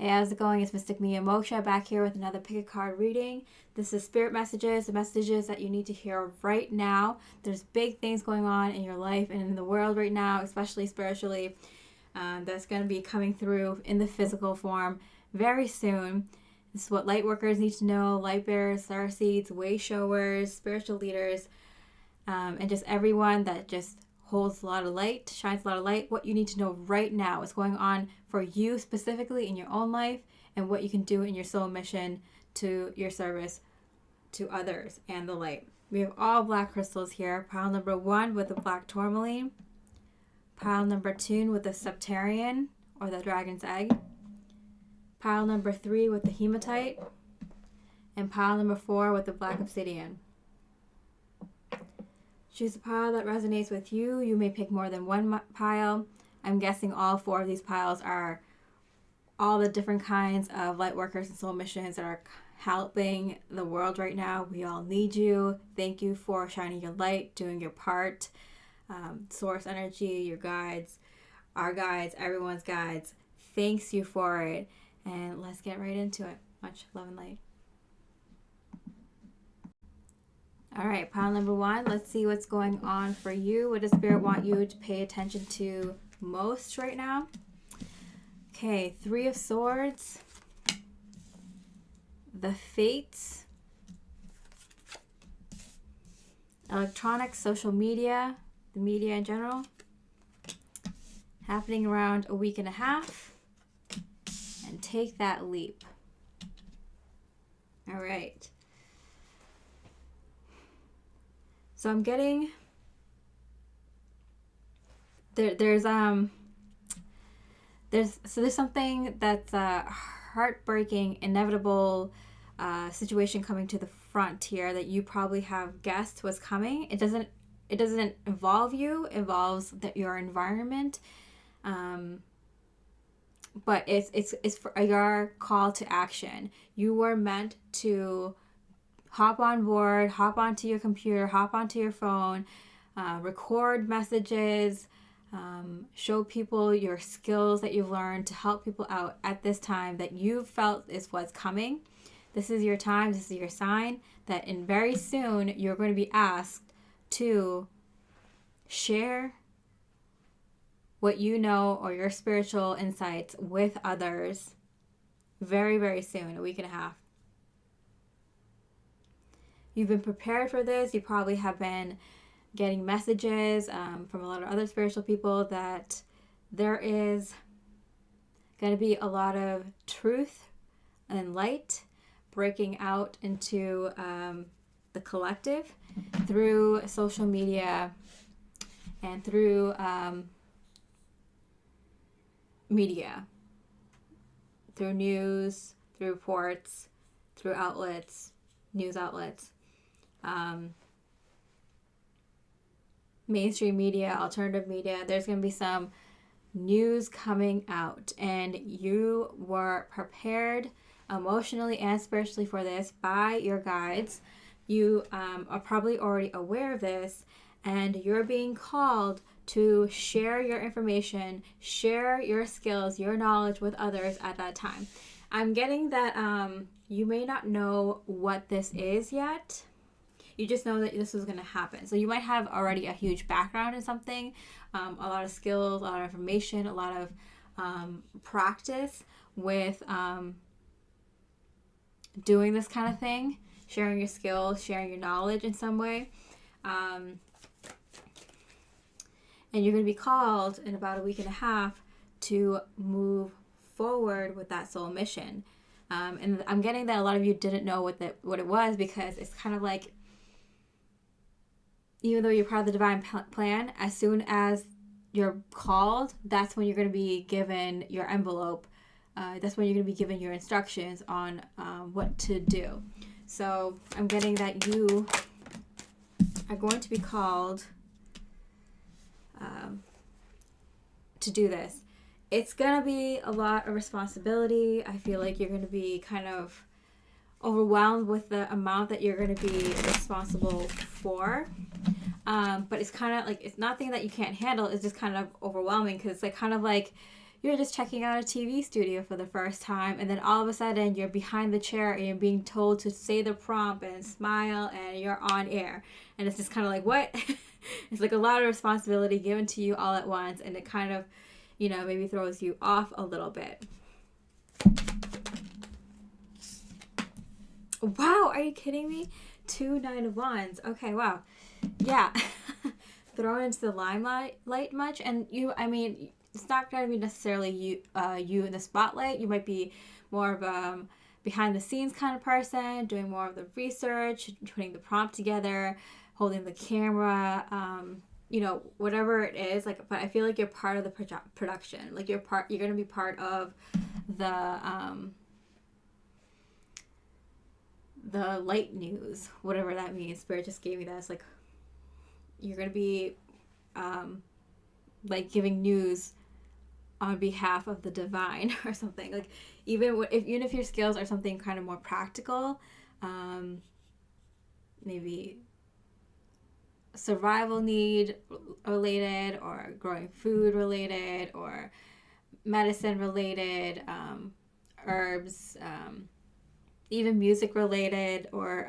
Hey, how's it going? It's Mystic Mia Moksha back here with another pick a card reading. This is spirit messages, the messages that you need to hear right now. There's big things going on in your life and in the world right now, especially spiritually, that's going to be coming through in the physical form very soon. This is what light workers need to know, light bearers, starseeds, wayshowers, spiritual leaders, and just everyone that just holds a lot of light, shines a lot of light, what you need to know right now, what's going on for you specifically in your own life, and what you can do in your soul mission to your service to others and the light. We have all black crystals here. Pile number 1 with the Black Tourmaline. Pile number 2 with the Septarian or the Dragon's Egg. Pile number 3 with the Hematite. And pile number 4 with the Black Obsidian. Choose a pile that resonates with you. You may pick more than one pile. I'm guessing all 4 of these piles are all the different kinds of light workers and soul missions that are helping the world right now. We all need you. Thank you for shining your light, doing your part. Source energy, your guides, our guides, everyone's guides. Thanks you for it. And let's get right into it. Much love and light. All right, pile number 1. Let's see what's going on for you. What does Spirit want you to pay attention to most right now? Okay, 3 of Swords. The Fates. Electronics, social media, the media in general. Happening around a week and a half. And take that leap. All right. So I'm getting there's something that's a heartbreaking, inevitable situation coming to the front here that you probably have guessed was coming. It doesn't involve you, it involves your environment. But it's for your call to action. You were meant to hop on board, hop onto your computer, hop onto your phone, record messages, show people your skills that you've learned to help people out at this time that you felt is what's coming. This is your time, this is your sign that in very soon you're going to be asked to share what you know or your spiritual insights with others very, very soon, a week and a half. You've been prepared for this. You probably have been getting messages from a lot of other spiritual people that there is going to be a lot of truth and light breaking out into the collective through social media and through media, through news, through reports, through outlets, news outlets. Mainstream media, alternative media, there's going to be some news coming out, and you were prepared emotionally and spiritually for this by your guides. You are probably already aware of this, and you're being called to share your information, share your skills, your knowledge with others at that time. I'm getting that you may not know what this is yet. You just know that this is going to happen. So you might have already a huge background in something, a lot of skills, a lot of information, a lot of practice with doing this kind of thing, sharing your skills, sharing your knowledge in some way. And you're going to be called in about a week and a half to move forward with that soul mission. And I'm getting that a lot of you didn't know what it was, because it's kind of like, even though you're part of the divine plan, as soon as you're called, that's when you're going to be given your envelope. That's when you're going to be given your instructions on what to do. So I'm getting that you are going to be called to do this. It's going to be a lot of responsibility. I feel like you're going to be kind of overwhelmed with the amount that you're going to be responsible for. But it's kind of like, it's nothing that you can't handle. It's just kind of overwhelming, because it's like kind of like you're just checking out a TV studio for the first time, and then all of a sudden you're behind the chair and you're being told to say the prompt and smile and you're on air. And it's just kind of like, what? It's like a lot of responsibility given to you all at once, and it kind of, maybe throws you off a little bit. Wow, are you kidding me? 2 9 of Wands. Okay, wow. Yeah. Thrown into the limelight much, and it's not going to be necessarily you in the spotlight. You might be more of a behind the scenes kind of person, doing more of the research, putting the prompt together, holding the camera, whatever it is. Like, but I feel like you're part of the production. Like, you're going to be part of the light news, whatever that means. Spirit just gave me that. It's like you're going to be like giving news on behalf of the divine or something. Like, even if your skills are something kind of more practical, maybe survival need related, or growing food related, or medicine related, herbs, even music related, or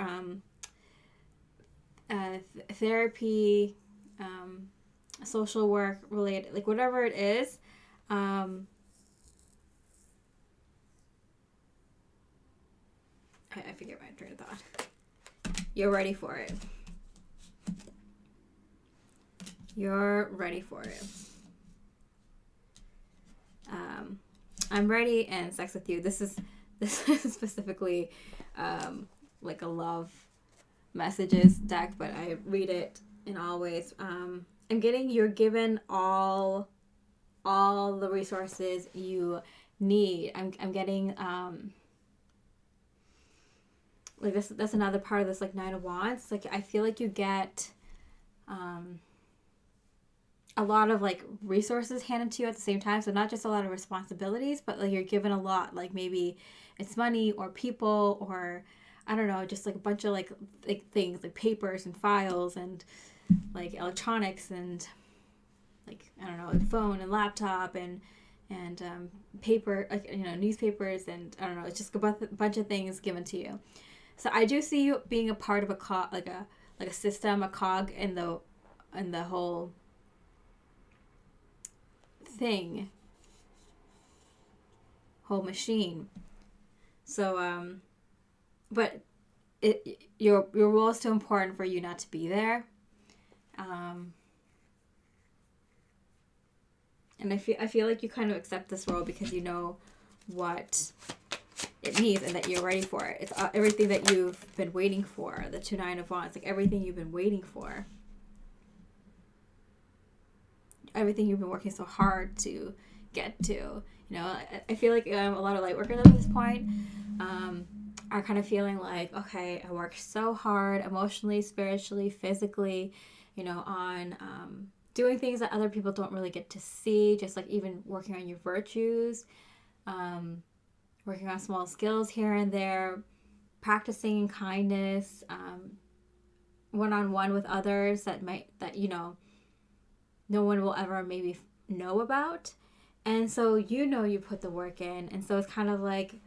therapy, social work related, like whatever it is. I forget my train of thought. You're ready for it. You're ready for it. I'm ready and sex with you. This is specifically like a love messages deck, but I read it in all ways. I'm getting you're given all the resources you need. I'm getting like this. That's another part of this, like 9 of Wands. Like, I feel like you get a lot of like resources handed to you at the same time. So not just a lot of responsibilities, but like you're given a lot. Like, maybe it's money or people, or I don't know, just like a bunch of like things like papers and files and like electronics and like, I don't know, like phone and laptop and paper, like, newspapers, and I don't know, it's just a bunch of things given to you. So I do see you being a part of a system, a cog in the whole thing, whole machine. So but your role is too important for you not to be there. And I feel like you kind of accept this role because you know what it means and that you're ready for it. It's everything that you've been waiting for. The 2 9 of Wands, like everything you've been waiting for. Everything you've been working so hard to get to. I feel like a lot of light workers at this point are kind of feeling like, okay, I worked so hard emotionally, spiritually, physically, on doing things that other people don't really get to see, just like even working on your virtues, working on small skills here and there, practicing kindness, one-on-one with others that no one will ever maybe know about. And so you put the work in, and so it's kind of like,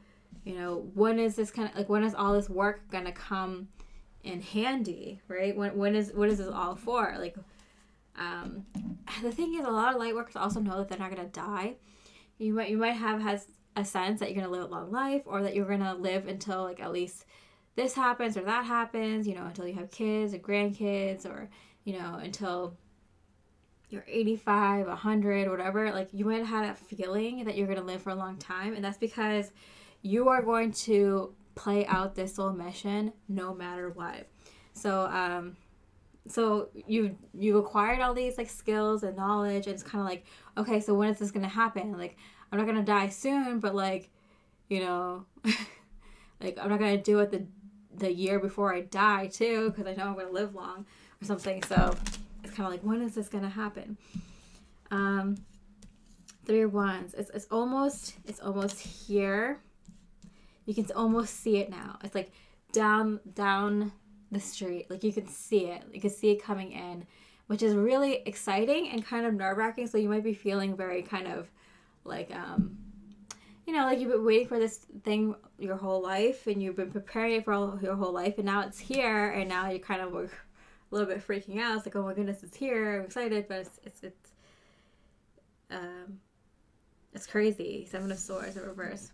when is all this work gonna come in handy, right? What is this all for? Like, the thing is, a lot of light workers also know that they're not gonna die. You might have a sense that you're gonna live a long life, or that you're gonna live until like at least this happens or that happens, until you have kids or grandkids, or until you're 85, 100, whatever. Like, you might have had a feeling that you're gonna live for a long time, and that's because you are going to play out this soul mission no matter what. So so you've acquired all these like skills and knowledge, and it's kind of like, okay, so when is this gonna happen? Like, I'm not gonna die soon, but like, like, I'm not gonna do it the year before I die too, because I know I'm gonna live long or something. So it's kind of like, when is this gonna happen? 3 of Wands. It's almost here. You can almost see it now. It's like down the street. Like, you can see it. You can see it coming in, which is really exciting and kind of nerve-wracking. So you might be feeling very kind of like, like you've been waiting for this thing your whole life, and you've been preparing it for your whole life, and now it's here, and now you're kind of like a little bit freaking out. It's like, oh my goodness, it's here. I'm excited, but it's crazy. Seven of Swords in reverse.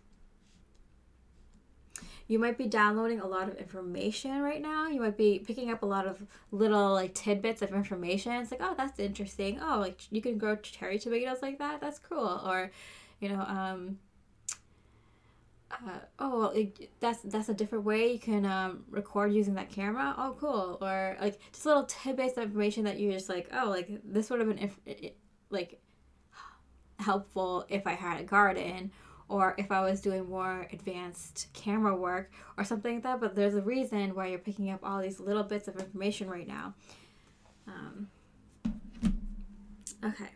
You might be downloading a lot of information right now. You might be picking up a lot of little like tidbits of information. It's like, oh, that's interesting. Oh, like you can grow cherry tomatoes like that. That's cool. Or, that's a different way you can record using that camera. Oh, cool. Or like just little tidbits of information that you just like, oh, like this would have been like helpful if I had a garden, or if I was doing more advanced camera work or something like that. But there's a reason why you're picking up all these little bits of information right now. Okay.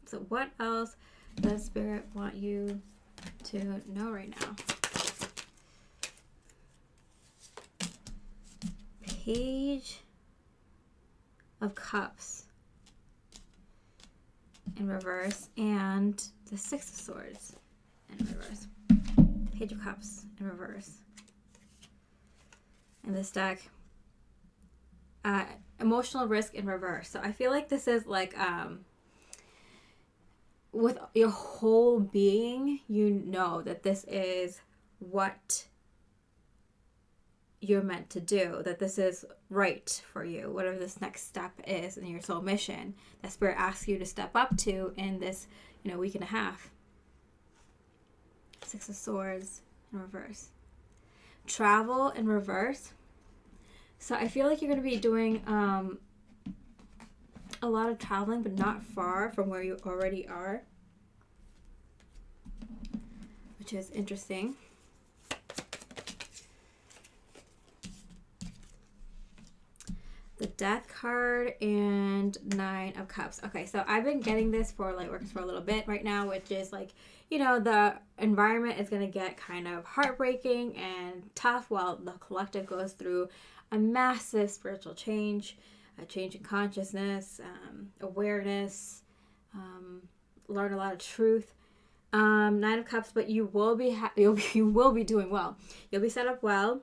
So what else does Spirit want you to know right now? Page of Cups in reverse, and the Six of Swords in reverse. Page of Cups in reverse. In this deck, emotional risk in reverse. So I feel like this is like with your whole being, you know that this is what you're meant to do, that this is right for you, whatever this next step is in your soul mission that Spirit asks you to step up to in this week and a half. Six of Swords in reverse. Travel in reverse. So I feel like you're going to be doing a lot of traveling, but not far from where you already are, which is interesting. The Death card and Nine of Cups. Okay, so I've been getting this for Lightworkers for a little bit right now, which is like, the environment is going to get kind of heartbreaking and tough while the collective goes through a massive spiritual change, a change in consciousness, awareness, learn a lot of truth. Nine of Cups, but you will be you will be doing well. You'll be set up well.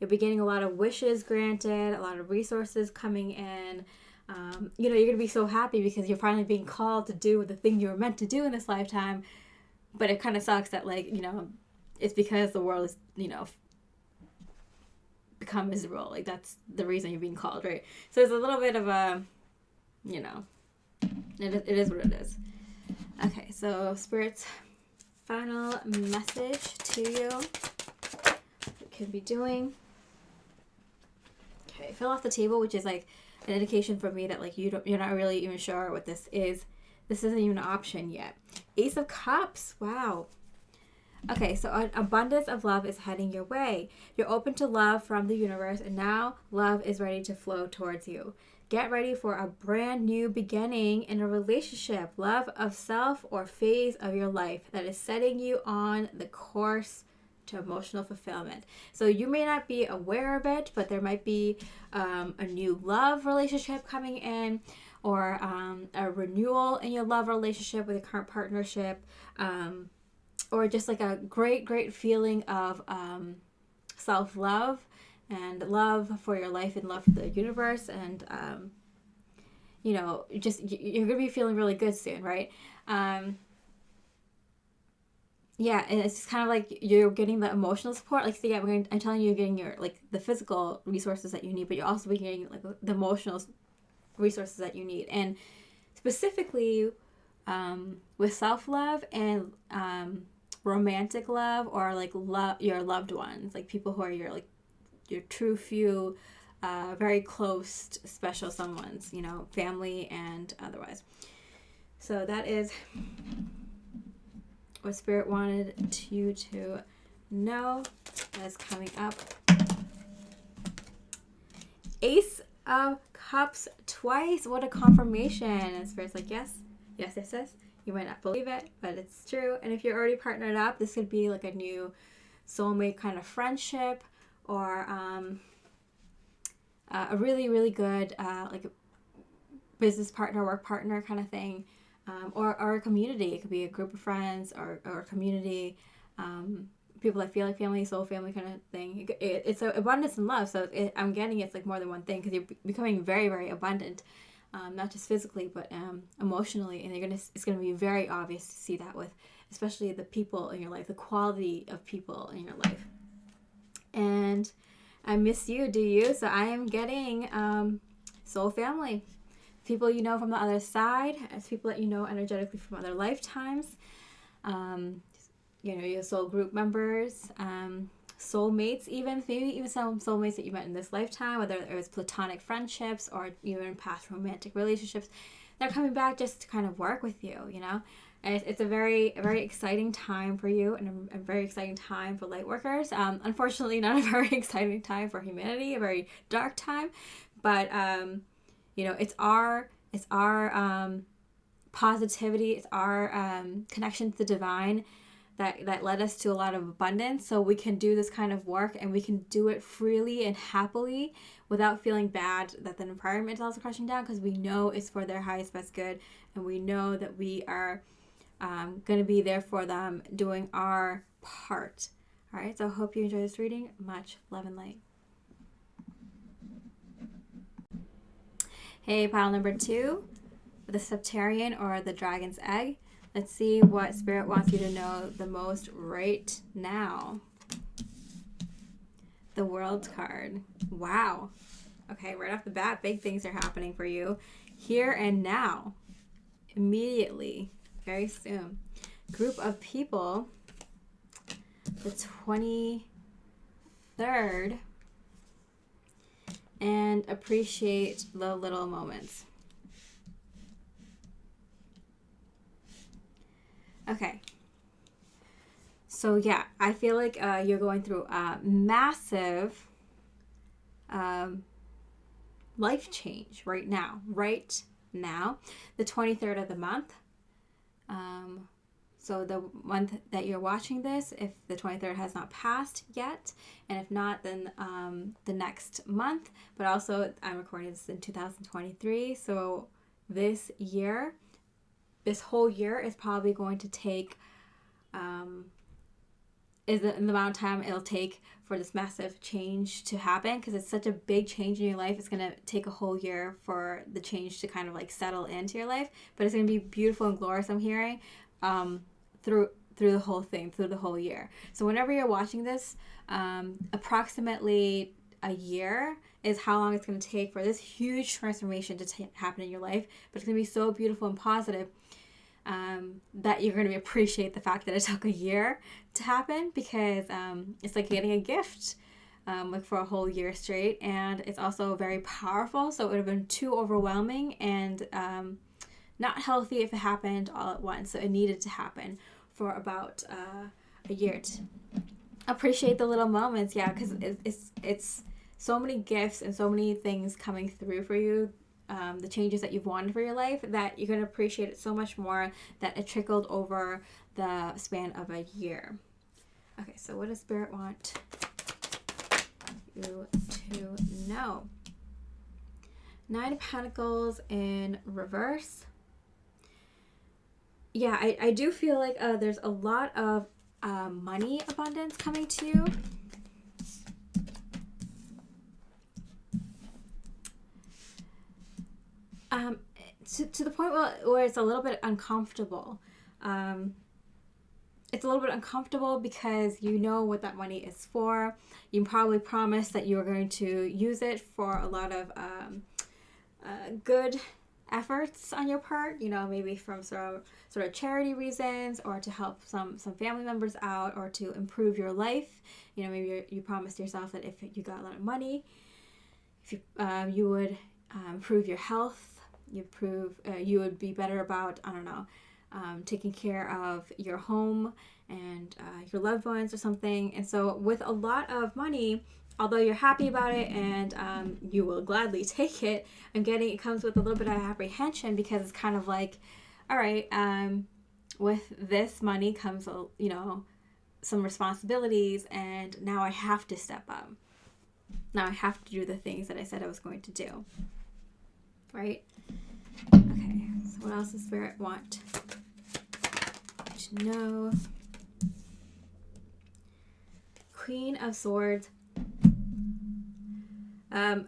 You'll be getting a lot of wishes granted, a lot of resources coming in. You're going to be so happy because you're finally being called to do the thing you were meant to do in this lifetime. But it kind of sucks that, it's because the world is, become miserable. Like, that's the reason you're being called, right? So it's a little bit of a, it is what it is. Okay, so Spirit's final message to you. What you could be doing. Okay, fill off the table, which is like an indication for me that you're not really even sure what this is. This isn't even an option yet. Ace of Cups. Wow. Okay, so an abundance of love is heading your way. You're open to love from the universe, and now love is ready to flow towards you. Get ready for a brand new beginning in a relationship, love of self, or phase of your life that is setting you on the course to emotional fulfillment. So you may not be aware of it, but there might be a new love relationship coming in, or a renewal in your love relationship with your current partnership, or just like a great feeling of self-love and love for your life and love for the universe. And you're gonna be feeling really good soon, right? Yeah, and it's just kind of like you're getting the emotional support. Like, so yeah, I'm telling you, you're getting your the physical resources that you need, but you're also getting the emotional resources that you need. And specifically with self-love and romantic love, or love your loved ones, like people who are your true few, very close, special someones, family and otherwise. So that is what Spirit wanted you to know. That's coming up. Ace of Cups twice. What a confirmation. And Spirit's like, yes. You might not believe it, but it's true. And if you're already partnered up, this could be like a new soulmate kind of friendship, or a really, really good business partner, work partner kind of thing. or a community. It could be a group of friends or a community, people that feel like family, soul family kind of thing. It's abundance and love. So I'm getting it's like more than one thing, because you're becoming very, very abundant, not just physically, but emotionally. And it's gonna be very obvious to see that with, especially the people in your life, the quality of people in your life. And I miss you, do you? So I am getting soul family. People you know from the other side, as people that you know energetically from other lifetimes, your soul group members, soulmates, maybe even some soulmates that you met in this lifetime, whether it was platonic friendships or even past romantic relationships. They're coming back just to kind of work with you, And it's a very, very exciting time for you, and a very exciting time for Lightworkers. Unfortunately, not a very exciting time for humanity, a very dark time, but it's our positivity, it's our connection to the divine that led us to a lot of abundance. So we can do this kind of work, and we can do it freely and happily without feeling bad that the environment is also crashing down, because we know it's for their highest best good, and we know that we are going to be there for them, doing our part. All right, so I hope you enjoy this reading. Much love and light. Hey, pile number 2, the Septarian or the Dragon's Egg. Let's see what Spirit wants you to know the most right now. The World card. Wow. Okay, right off the bat, big things are happening for you here and now. Immediately. Very soon. Group of people. The 23rd. And appreciate the little moments. Okay. So yeah, I feel like you're going through a massive life change right now. The 23rd of the month. So the month that you're watching this, if the 23rd has not passed yet, and if not, then the next month. But also, I'm recording this in 2023, so this whole year is probably going to take, is the amount of time it'll take for this massive change to happen, because it's such a big change in your life. It's going to take a whole year for the change to kind of like settle into your life, but it's going to be beautiful and glorious, I'm hearing, through the whole thing, through the whole year. So whenever you're watching this, approximately a year is how long it's going to take for this huge transformation to happen in your life, but it's going to be so beautiful and positive that you're going to appreciate the fact that it took a year to happen, because it's like getting a gift like for a whole year straight, and it's also very powerful. So it would have been too overwhelming and not healthy if it happened all at once. So it needed to happen for about a year. To appreciate the little moments, yeah, because it's so many gifts and so many things coming through for you. The changes that you've wanted for your life, that you're going to appreciate it so much more that it trickled over the span of a year. Okay, so what does Spirit want you to know? 9 of Pentacles in reverse. Yeah, I do feel like there's a lot of money abundance coming to you. To the point where it's a little bit uncomfortable. It's a little bit uncomfortable because you know what that money is for. You probably promised that you were going to use it for a lot of good efforts on your part, maybe from sort of charity reasons, or to help some family members out, or to improve your life. Maybe you promised yourself that if you got a lot of money, if you would improve your health. You would be better about, taking care of your home and your loved ones or something. And so with a lot of money, although you're happy about it and you will gladly take it, I'm getting it comes with a little bit of apprehension, because it's kind of like, all right, with this money comes, some responsibilities, and now I have to step up. Now I have to do the things that I said I was going to do. Right? Okay, so What else does Spirit want to know? Queen of Swords.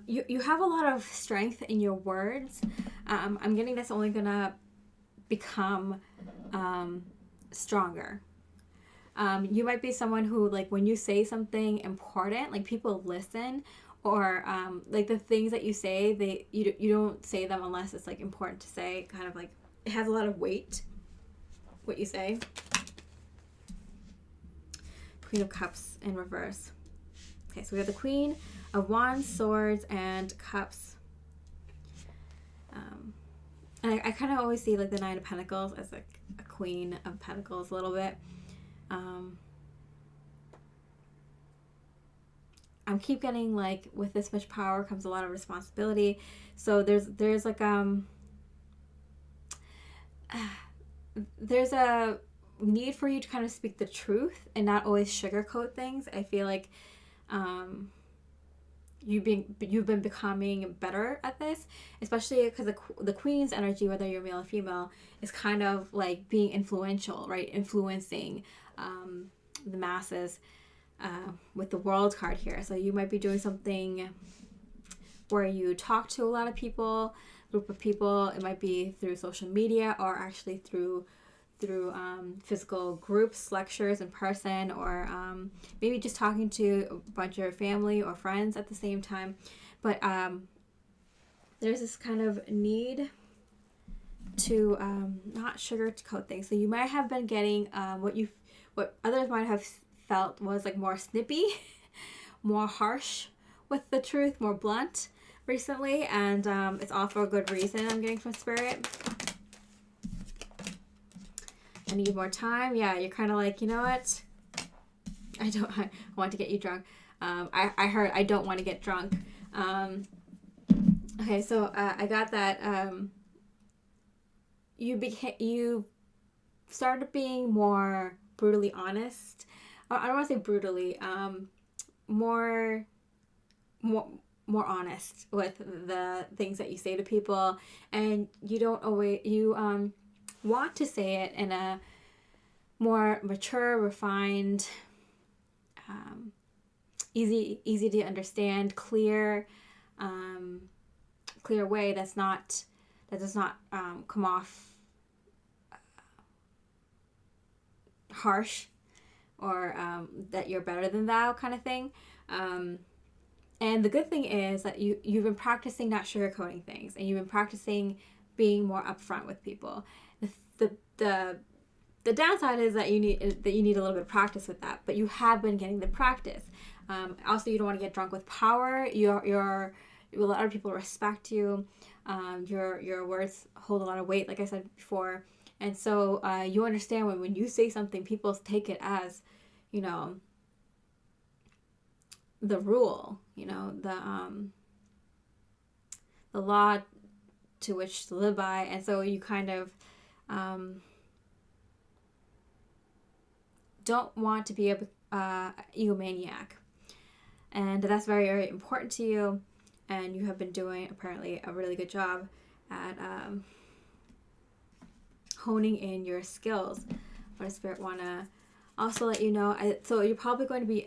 You have a lot of strength in your words. I'm getting that's only gonna become stronger. You might be someone who, like, when you say something important, like, people listen, or like the things that you say, you don't say them unless it's like important to say. Kind of like it has a lot of weight, what you say. Queen of Cups in reverse. Okay, so we have the Queen of Wands, Swords, and Cups. And I kind of always see like the Nine of Pentacles as like a Queen of Pentacles a little bit. I'm keep getting like, with this much power comes a lot of responsibility. So there's like there's a need for you to kind of speak the truth and not always sugarcoat things. I feel like you've been becoming better at this, especially because the Queen's energy, whether you're male or female, is kind of like being influential, right? Influencing the masses with the World card here. So you might be doing something where you talk to a lot of people, group of people. It might be through social media, or actually through physical groups, lectures in person, or maybe just talking to a bunch of family or friends at the same time. But there's this kind of need to not sugarcoat things. So you might have been getting what others might have felt was like more snippy, more harsh with the truth, more blunt recently, and it's all for a good reason. I'm getting from Spirit. I need more time. Yeah, you're kind of like, you know what? I want to get you drunk. I heard I don't want to get drunk. Okay, so I got that. You started being more brutally honest. I don't want to say brutally. More honest with the things that you say to people, and you don't always want to say it in a more mature, refined, easy to understand, clear way that does not come off harsh, or that you're better than thou kind of thing. And the good thing is that you've been practicing not sugarcoating things, and you've been practicing being more upfront with people. The downside is that you need a little bit of practice with that, but you have been getting the practice. Also, you don't want to get drunk with power. A lot of people respect you. Your words hold a lot of weight, like I said before, and so you understand when you say something, people take it as, you know, the rule, you know, the law to which to live by, and so you kind of don't want to be a egomaniac, and that's very, very important to you, and you have been doing apparently a really good job at honing in your skills. But Spirit want to also let you know, so you're probably going to be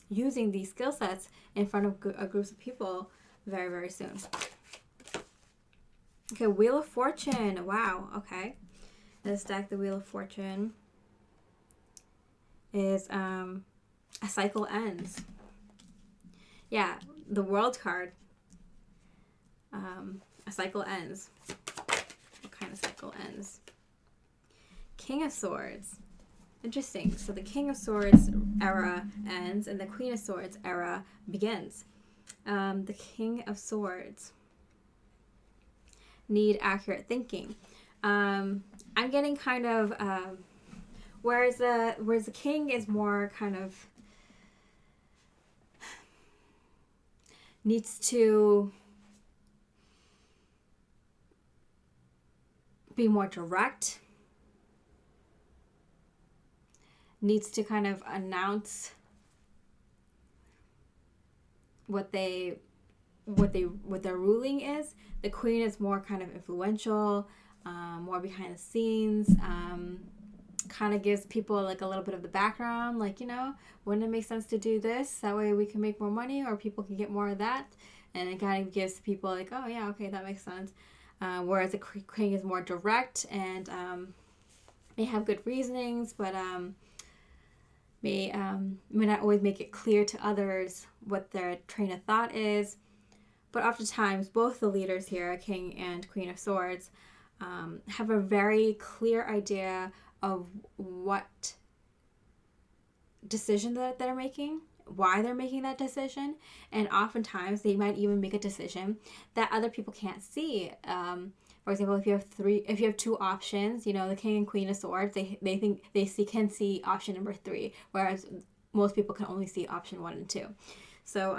using these skill sets in front of groups of people very, very soon. Okay, Wheel of Fortune. Wow, okay. This deck, the Wheel of Fortune, is a cycle ends. Yeah, the World card. A cycle ends. What kind of cycle ends? King of Swords. Interesting. So the King of Swords era ends and the Queen of Swords era begins. The King of Swords need accurate thinking. I'm getting kind of whereas the King is more kind of needs to be more direct, needs to kind of announce what they what their ruling is. The queen is more kind of influential, more behind the scenes, kind of gives people like a little bit of the background, like, wouldn't it make sense to do this? That way we can make more money, or people can get more of that. And it kind of gives people like, oh yeah, okay, that makes sense. Whereas the queen is more direct and may have good reasonings, but may not always make it clear to others what their train of thought is. But oftentimes, both the leaders here, King and Queen of Swords, have a very clear idea of what decision that they're making, why they're making that decision, and oftentimes they might even make a decision that other people can't see. For example, if you have two options, the King and Queen of Swords, they can see option number 3, whereas most people can only see option 1 and 2. So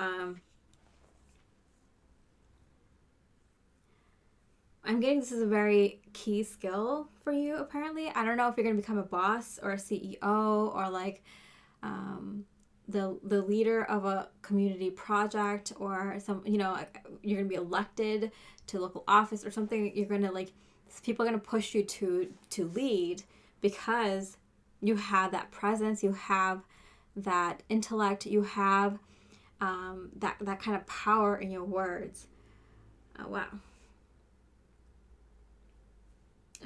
I'm getting this is a very key skill for you, apparently. I don't know if you're going to become a boss or a CEO or like the leader of a community project, or some, you're going to be elected to local office or something. You're going to people are going to push you to lead because you have that presence, you have that intellect, you have that kind of power in your words. Oh, wow.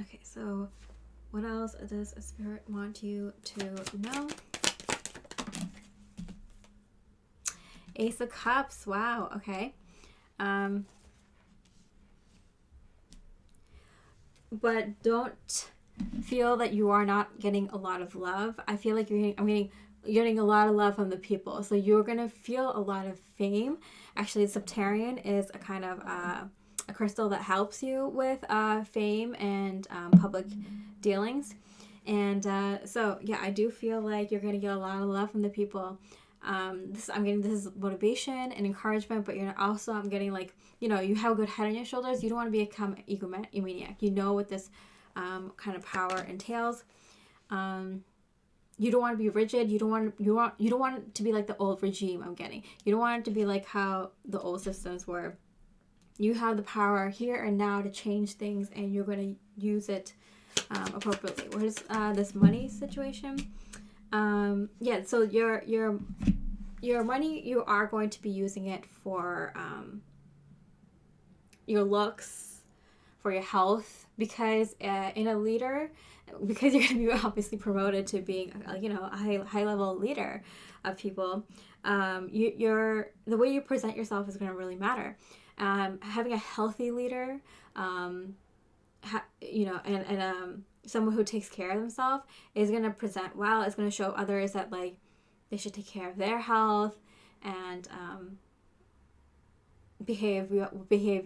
Okay, so what else does a spirit want you to know? Ace of Cups. Wow. Okay. But don't feel that you are not getting a lot of love. I feel like you're getting a lot of love from the people. So you're gonna feel a lot of fame. Actually, Septarian is a kind of a crystal that helps you with fame and public dealings. And so yeah, I do feel like you're gonna get a lot of love from the people. This is motivation and encouragement, but I'm getting like, you have a good head on your shoulders. You don't want to become egomaniac. You know what this kind of power entails. You don't want to be rigid. You don't want it to be like the old regime. I'm getting. You don't want it to be like how the old systems were. You have the power here and now to change things, and you're going to use it appropriately. What is this money situation? Yeah, so your money, you are going to be using it for your looks, for your health, because in a leader, because you're going to be obviously promoted to being a high level leader of people, the way you present yourself is going to really matter. Having a healthy leader, someone who takes care of themselves is going to present well. It's going to show others that like they should take care of their health and behave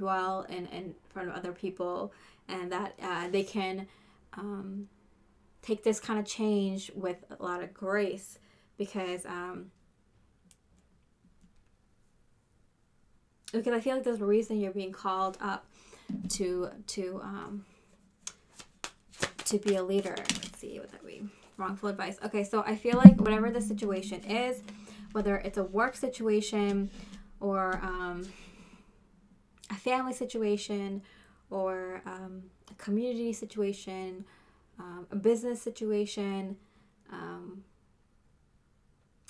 well in front of other people, and that they can take this kind of change with a lot of grace, because I feel like there's a reason you're being called up to be a leader. Let's see what that means. Wrongful advice. Okay, so I feel like whatever the situation is, whether it's a work situation or a family situation or a community situation, a business situation,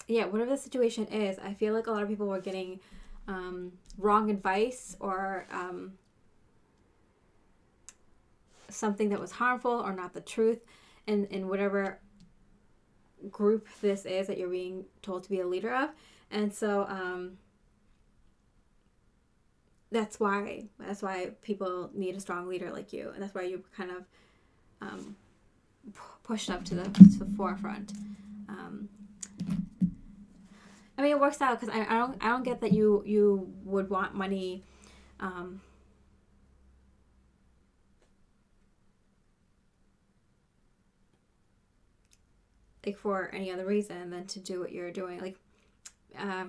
whatever the situation is, I feel like a lot of people were getting wrong advice or something that was harmful or not the truth in whatever group this is that you're being told to be a leader of. And so that's why people need a strong leader like you, and that's why you kind of pushed up to the forefront. It works out, because I don't get that you would want money like for any other reason than to do what you're doing. Like, I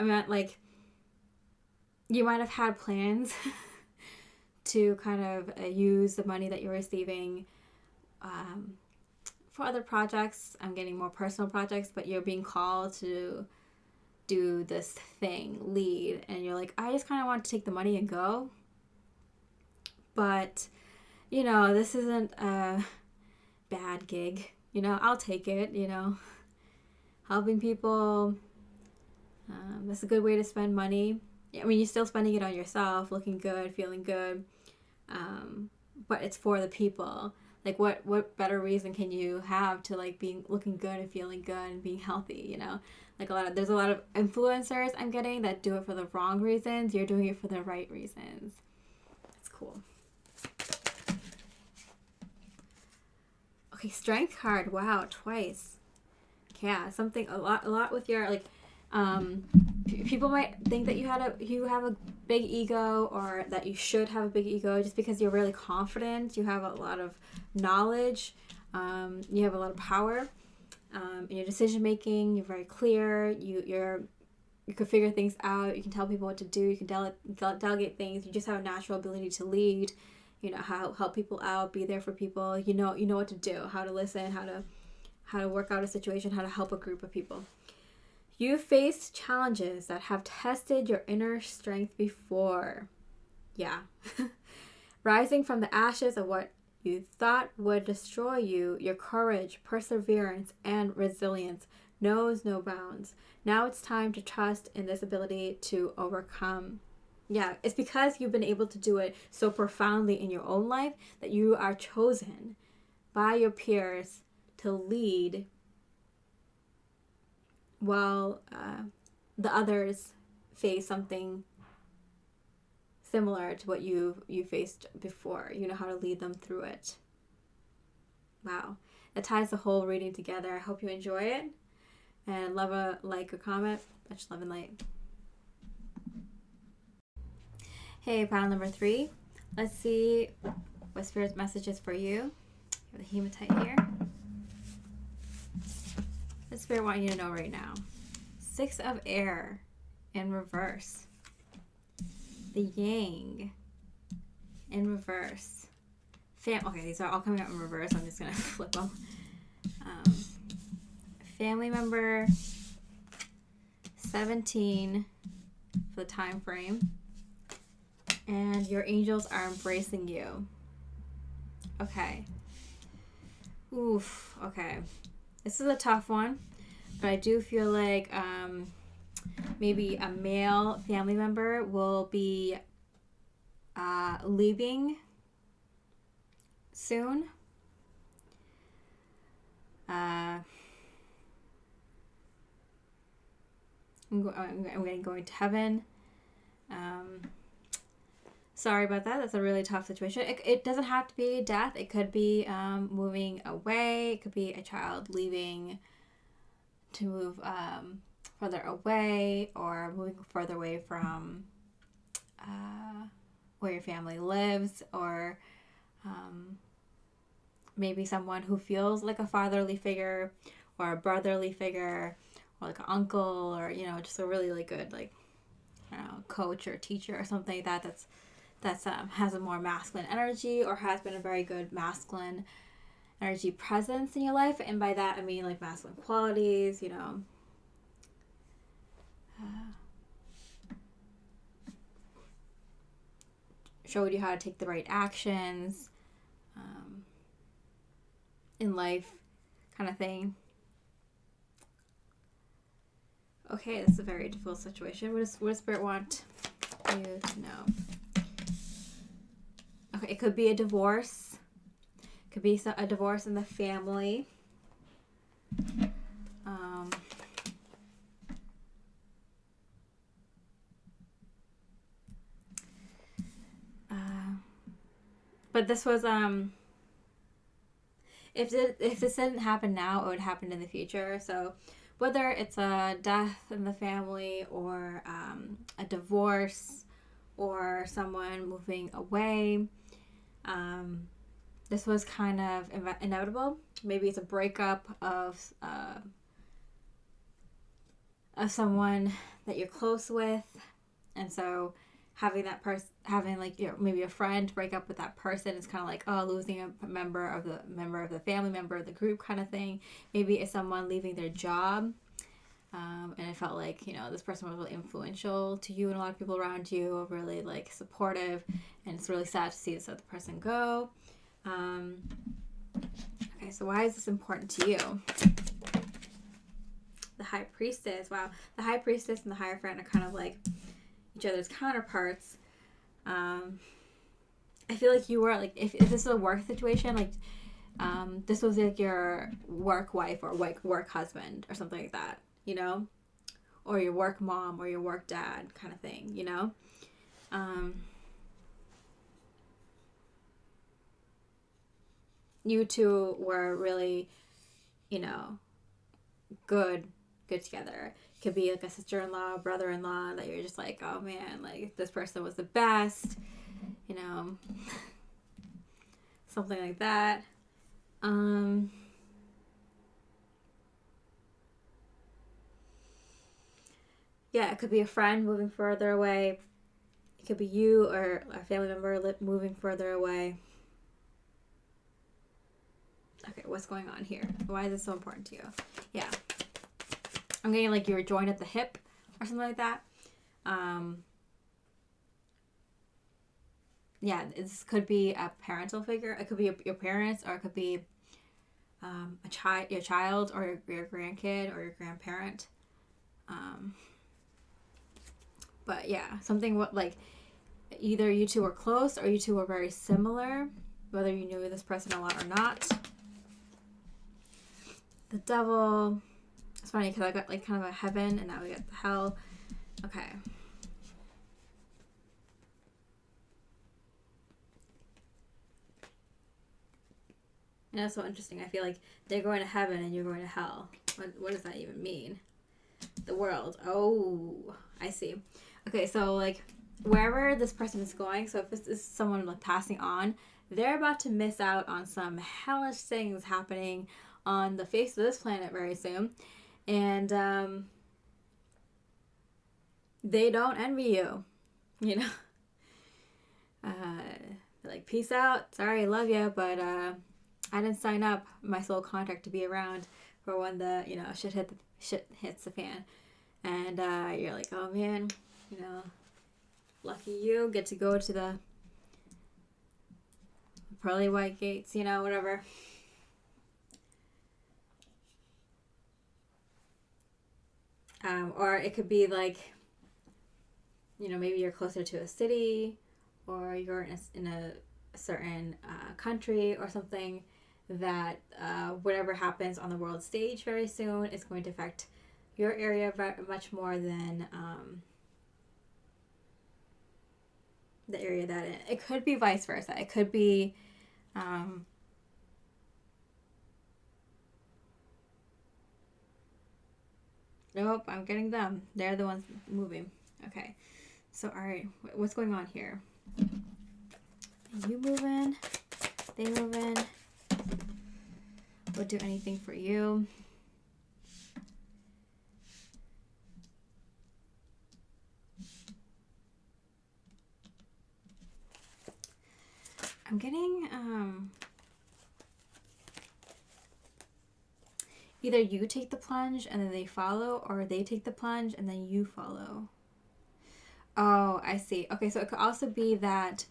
meant like you might have had plans to kind of use the money that you're receiving for other projects. I'm getting more personal projects, but you're being called to do this thing, lead, and you're like, I just kind of want to take the money and go. But, you know, this isn't a bad gig. You know, I'll take it, you know. Helping people, that's a good way to spend money. I mean, you're still spending it on yourself, looking good, feeling good, but it's for the people. Like, what better reason can you have to, like, being looking good and feeling good and being healthy, you know? Like, there's a lot of influencers I'm getting that do it for the wrong reasons. You're doing it for the right reasons. It's cool. Okay, strength card. Wow, twice. Yeah, something a lot with your, like, people might think that you have a big ego, or that you should have a big ego just because you're really confident. You have a lot of knowledge. You have a lot of power in your decision making. You're very clear. You can figure things out. You can tell people what to do. You can delegate things. You just have a natural ability to lead. You know, how help people out, be there for people. You know what to do, how to listen, how to work out a situation, how to help a group of people. You faced challenges that have tested your inner strength before. Yeah. Rising from the ashes of what you thought would destroy you, your courage, perseverance, and resilience knows no bounds. Now it's time to trust in this ability to overcome. Yeah, it's because you've been able to do it so profoundly in your own life that you are chosen by your peers to lead while the others face something similar to what you faced before. You know how to lead them through it. Wow. That ties the whole reading together. I hope you enjoy it. And love a like or comment. Much love and light. Hey, pile number 3. Let's see what Spirit's message is for you. The Hematite here. What Spirit want you to know right now? 6 of air in reverse. The Yang in reverse. Okay, these are all coming out in reverse. I'm just going to flip them. Family member 17 for the time frame. And your angels are embracing you. Okay. Oof. Okay. This is a tough one, but I do feel like maybe a male family member will be leaving soon. I'm going to heaven. Sorry about that. That's a really tough situation. It doesn't have to be death. It could be moving away. It could be a child leaving to move further away, or moving further away from where your family lives, or maybe someone who feels like a fatherly figure or a brotherly figure, or like an uncle, or, you know, just a really, really good, like, I don't know, coach or teacher or something like that that's has a more masculine energy, or has been a very good masculine energy presence in your life. And by that I mean like masculine qualities, you know, showed you how to take the right actions in life, kind of thing. Okay, this is a very difficult situation. What does Spirit want you to know? Okay, it could be a divorce. It could be a divorce in the family. But this was if this didn't happen now, it would happen in the future. So whether it's a death in the family, or a divorce, or someone moving away, this was kind of inevitable. Maybe it's a breakup of someone that you're close with, and so having that person, having like, you know, maybe a friend break up with that person, is kind of like, oh, losing a member of the family, member of the group kind of thing. Maybe it's someone leaving their job. And it felt like, you know, this person was really influential to you and a lot of people around you, really like supportive, and it's really sad to see this other person go. Okay, so why is this important to you? The High Priestess. Wow, the High Priestess and the Hierophant are kind of like each other's counterparts. I feel like you were like, if this is a work situation, like this was like your work wife or like work husband or something like that, you know, or your work mom or your work dad kind of thing, you know. You two were really, you know, good together. It could be like a sister-in-law, brother-in-law that you're just like, oh man, like this person was the best, you know, something like that. Yeah, it could be a friend moving further away. It could be you or a family member moving further away. Okay, what's going on here? Why is this so important to you? Yeah. I'm getting like you were joined at the hip or something like that. Yeah, this could be a parental figure. It could be your parents, or it could be your child, or your grandkid, or your grandparent. But yeah, something what like either you two were close or you two were very similar, whether you knew this person a lot or not. The Devil. It's funny because I got like kind of a heaven and now we got the hell. Okay. And that's so interesting. I feel like they're going to heaven and you're going to hell. What does that even mean? The world. Oh, I see. Okay, so like wherever this person is going, so if this is someone like passing on, they're about to miss out on some hellish things happening on the face of this planet very soon. And they don't envy you, you know. They're like, peace out. Sorry, love you, but I didn't sign up my soul contract to be around for when the, you know, shit hits the fan. And you're like, oh man, you know, lucky you get to go to the pearly white gates, you know, whatever. Or it could be like, you know, maybe you're closer to a city, or you're in a certain country or something that whatever happens on the world stage very soon is going to affect your area much more than the area that it could be vice versa. It could be nope, I'm getting them. They're the ones moving. Okay. So, all right, what's going on here? You moving? They moving? Would do anything for you. I'm getting either you take the plunge and then they follow, or they take the plunge and then you follow. Oh, I see. Okay, so it could also be that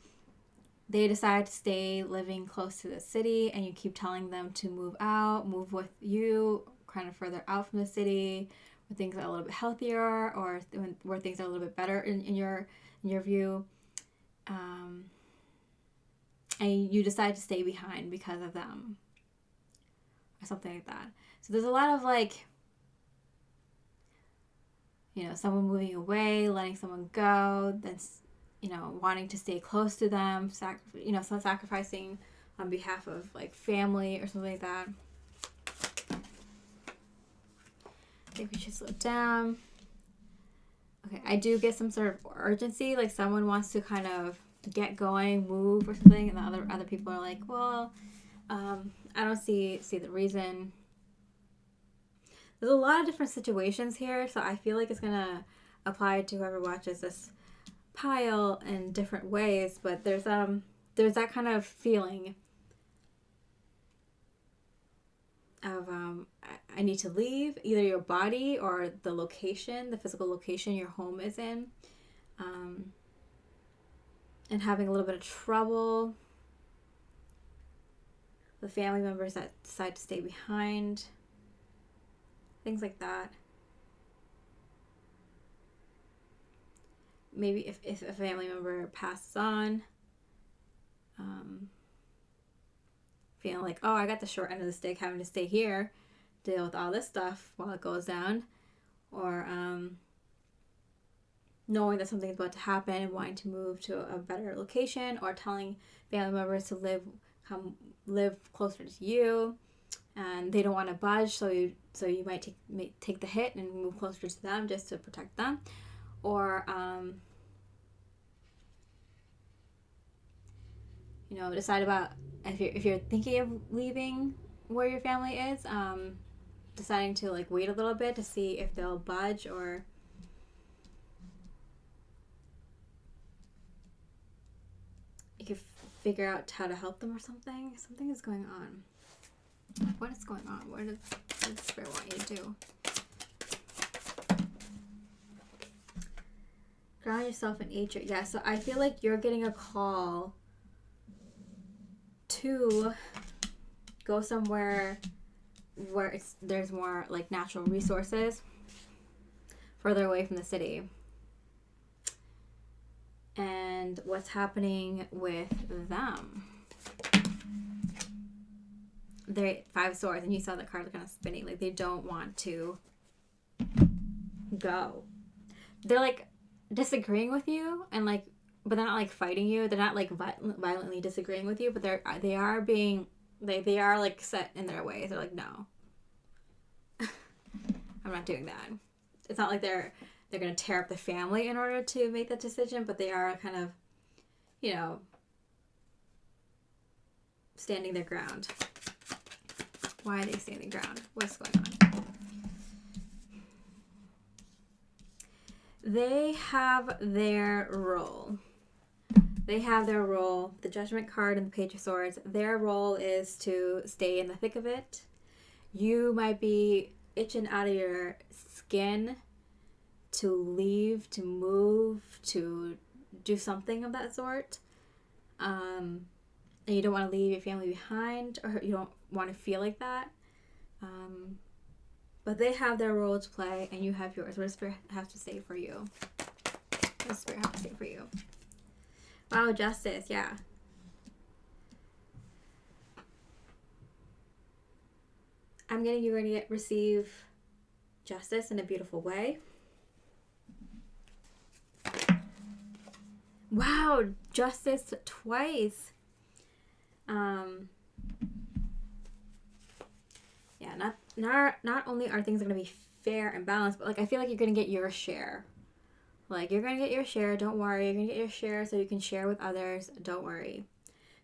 they decide to stay living close to the city and you keep telling them to move out, move with you, kind of further out from the city, where things are a little bit healthier, or where things are a little bit better in your view. And you decide to stay behind because of them, or something like that. So there's a lot of like, you know, someone moving away, letting someone go, then, you know, wanting to stay close to them, some sacrificing on behalf of like family or something like that. I think we should slow down. Okay, I do get some sort of urgency, like someone wants to kind of get going, move or something, and the other people are like, well, I don't see the reason. There's a lot of different situations here, so I feel like it's gonna apply to whoever watches this pile in different ways, but there's that kind of feeling of I need to leave either your body or the location, the physical location your home is in, and having a little bit of trouble. The family members that decide to stay behind, things like that. Maybe if a family member passes on, feeling like, oh, I got the short end of the stick, having to stay here, deal with all this stuff while it goes down, or knowing that something's about to happen and wanting to move to a better location, or telling family members to live closer to you, and they don't want to budge, so you might take the hit and move closer to them just to protect them, or decide about if you're thinking of leaving where your family is, deciding to like wait a little bit to see if they'll budge, or you could figure out how to help them or something. Something is going on. What is going on? What does Spirit want you to do? Ground yourself in nature. Yeah, so I feel like you're getting a call to go somewhere where there's more like natural resources, further away from the city. And what's happening with them? They're 5 swords, and you saw the card kind of spinning. Like, they don't want to go. They're like disagreeing with you, and like, but they're not like fighting you. They're not like violently disagreeing with you, but they are being they are like set in their ways. They're like, no, I'm not doing that. It's not like they're going to tear up the family in order to make that decision, but they are kind of, standing their ground. Why are they standing ground? What's going on? They have their role. The Judgment card and the Page of Swords. Their role is to stay in the thick of it. You might be itching out of your skin to leave, to move, to do something of that sort. And you don't want to leave your family behind, or you don't want to feel like that. But they have their role to play, and you have yours. What does Spirit have to say for you? What does Spirit have to say for you? Wow, Justice, yeah. I'm getting you're going to receive justice in a beautiful way. Wow, justice twice. Yeah, not only are things going to be fair and balanced, but like I feel like you're going to get your share. Like, you're going to get your share, don't worry. You're going to get your share so you can share with others, don't worry.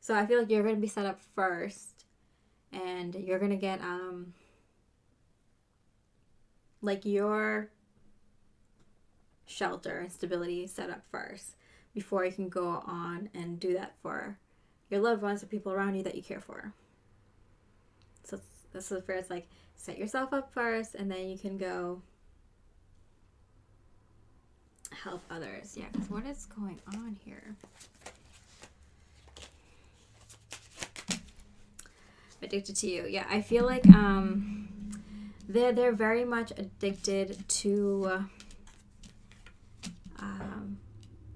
So I feel like you're going to be set up first, and you're going to get like your shelter and stability set up first before you can go on and do that for your loved ones or people around you that you care for. So this is where it's like, set yourself up first, and then you can go help others. Yeah, because what is going on here? Addicted to you. Yeah, I feel like they're very much addicted to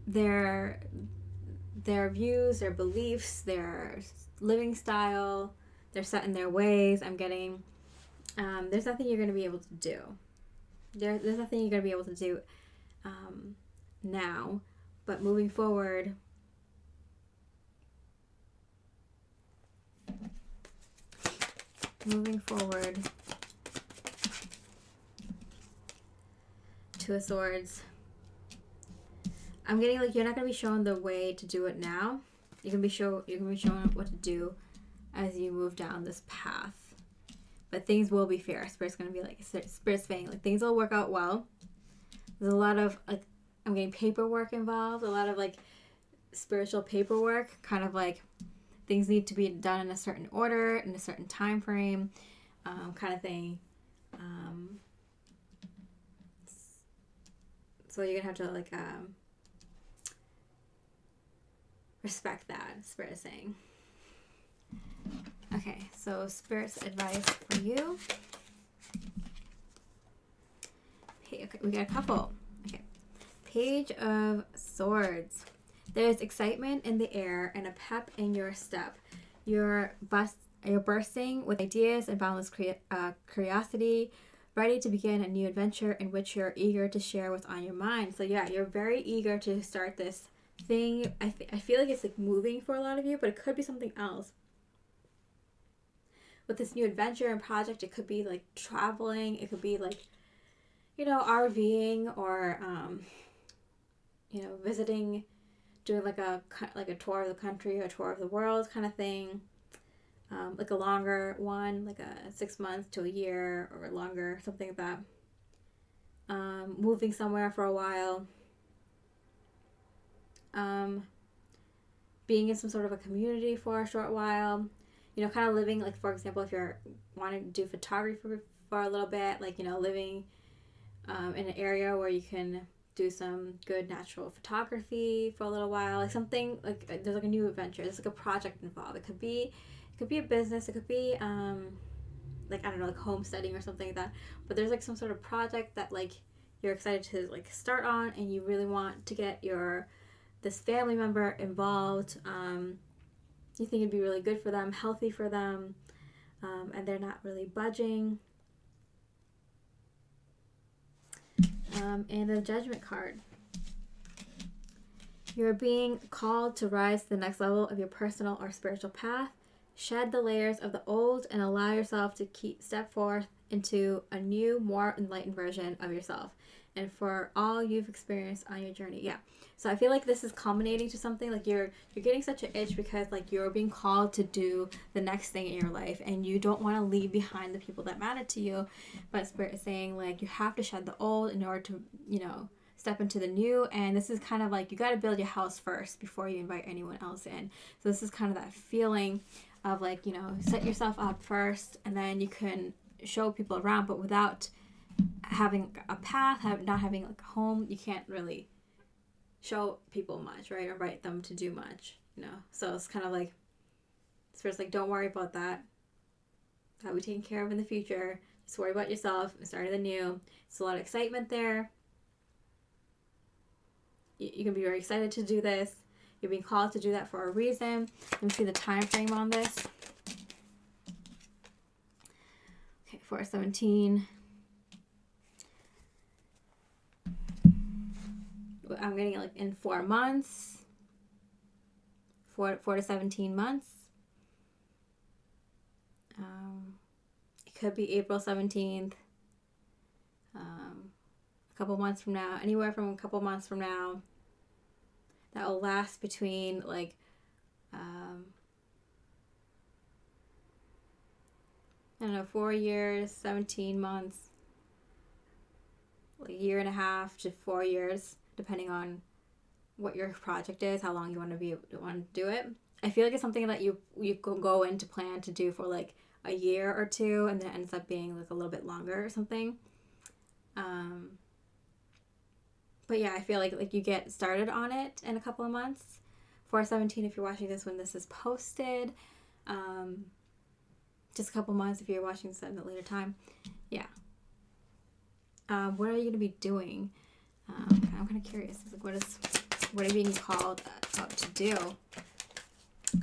their views, their beliefs, their living style. They're set in their ways. I'm getting there's nothing you're going to be able to do. There's nothing you're going to be able to do now, but moving forward, Two of Swords. I'm getting like you're not going to be shown the way to do it now. You're going to be shown what to do as you move down this path. But things will be fair. Spirit's going to be like, Spirit's saying, like, things will work out well. There's a lot of, like, I'm getting paperwork involved. A lot of, like, spiritual paperwork. Kind of like things need to be done in a certain order, in a certain time frame. kind of thing. So you're gonna have to like respect that, Spirit is saying. Okay, so Spirit's advice for you. Okay, we got a couple. Okay, Page of Swords. There's excitement in the air and a pep in your step. You're bursting with ideas and boundless curiosity, ready to begin a new adventure in which you're eager to share what's on your mind. So yeah, you're very eager to start this thing. I feel like it's like moving for a lot of you, but it could be something else. With this new adventure and project, it could be like traveling. It could be like, RVing or, visiting, doing like a tour of the country or a tour of the world kind of thing. Like a longer one, like a 6 months to a year or longer, something like that. Moving somewhere for a while. Being in some sort of a community for a short while. Kind of living, like, for example, if you're wanting to do photography for a little bit, like, living in an area where you can do some good natural photography for a little while. Like something, like, there's like a new adventure. There's like a project involved. It could be a business. It could be, like, I don't know, like homesteading or something like that. But there's like some sort of project that, like, you're excited to, like, start on, and you really want to get this family member involved. You think it'd be really good for them, healthy for them, and they're not really budging. And the Judgment card. You're being called to rise to the next level of your personal or spiritual path. Shed the layers of the old and allow yourself to step forth into a new, more enlightened version of yourself. And for all you've experienced on your journey. Yeah. So I feel like this is culminating to something. Like you're getting such an itch because, like, you're being called to do the next thing in your life, and you don't want to leave behind the people that matter to you. But Spirit is saying, like, you have to shed the old in order to, step into the new. And this is kind of like, you got to build your house first before you invite anyone else in. So this is kind of that feeling of, like, set yourself up first, and then you can show people around. But without having a path, not having like a home, you can't really show people much, right? Or invite them to do much, So it's kind of like, Spirit's like, don't worry about that. That'll be taken care of in the future. Just worry about yourself and start the new. It's a lot of excitement there. You can be very excited to do this. You're being called to do that for a reason. Let me see the time frame on this. Okay, 4/17. I'm getting it like in 4 months. 4 to 17 months. It could be April 17th. A couple months from now. Anywhere from a couple months from now. That will last between, like, I don't know, 4 years, 17 months. Like a year and a half to 4 years. Depending on what your project is, how long you want to do it. I feel like it's something that you go into plan to do for like a year or two, and then it ends up being like a little bit longer or something. But yeah, I feel like you get started on it in a couple of months. 4/17 if you're watching this when this is posted. Just a couple months if you're watching this at a later time. Yeah. What are you going to be doing? I'm kind of curious. Like, what are you being called up to do?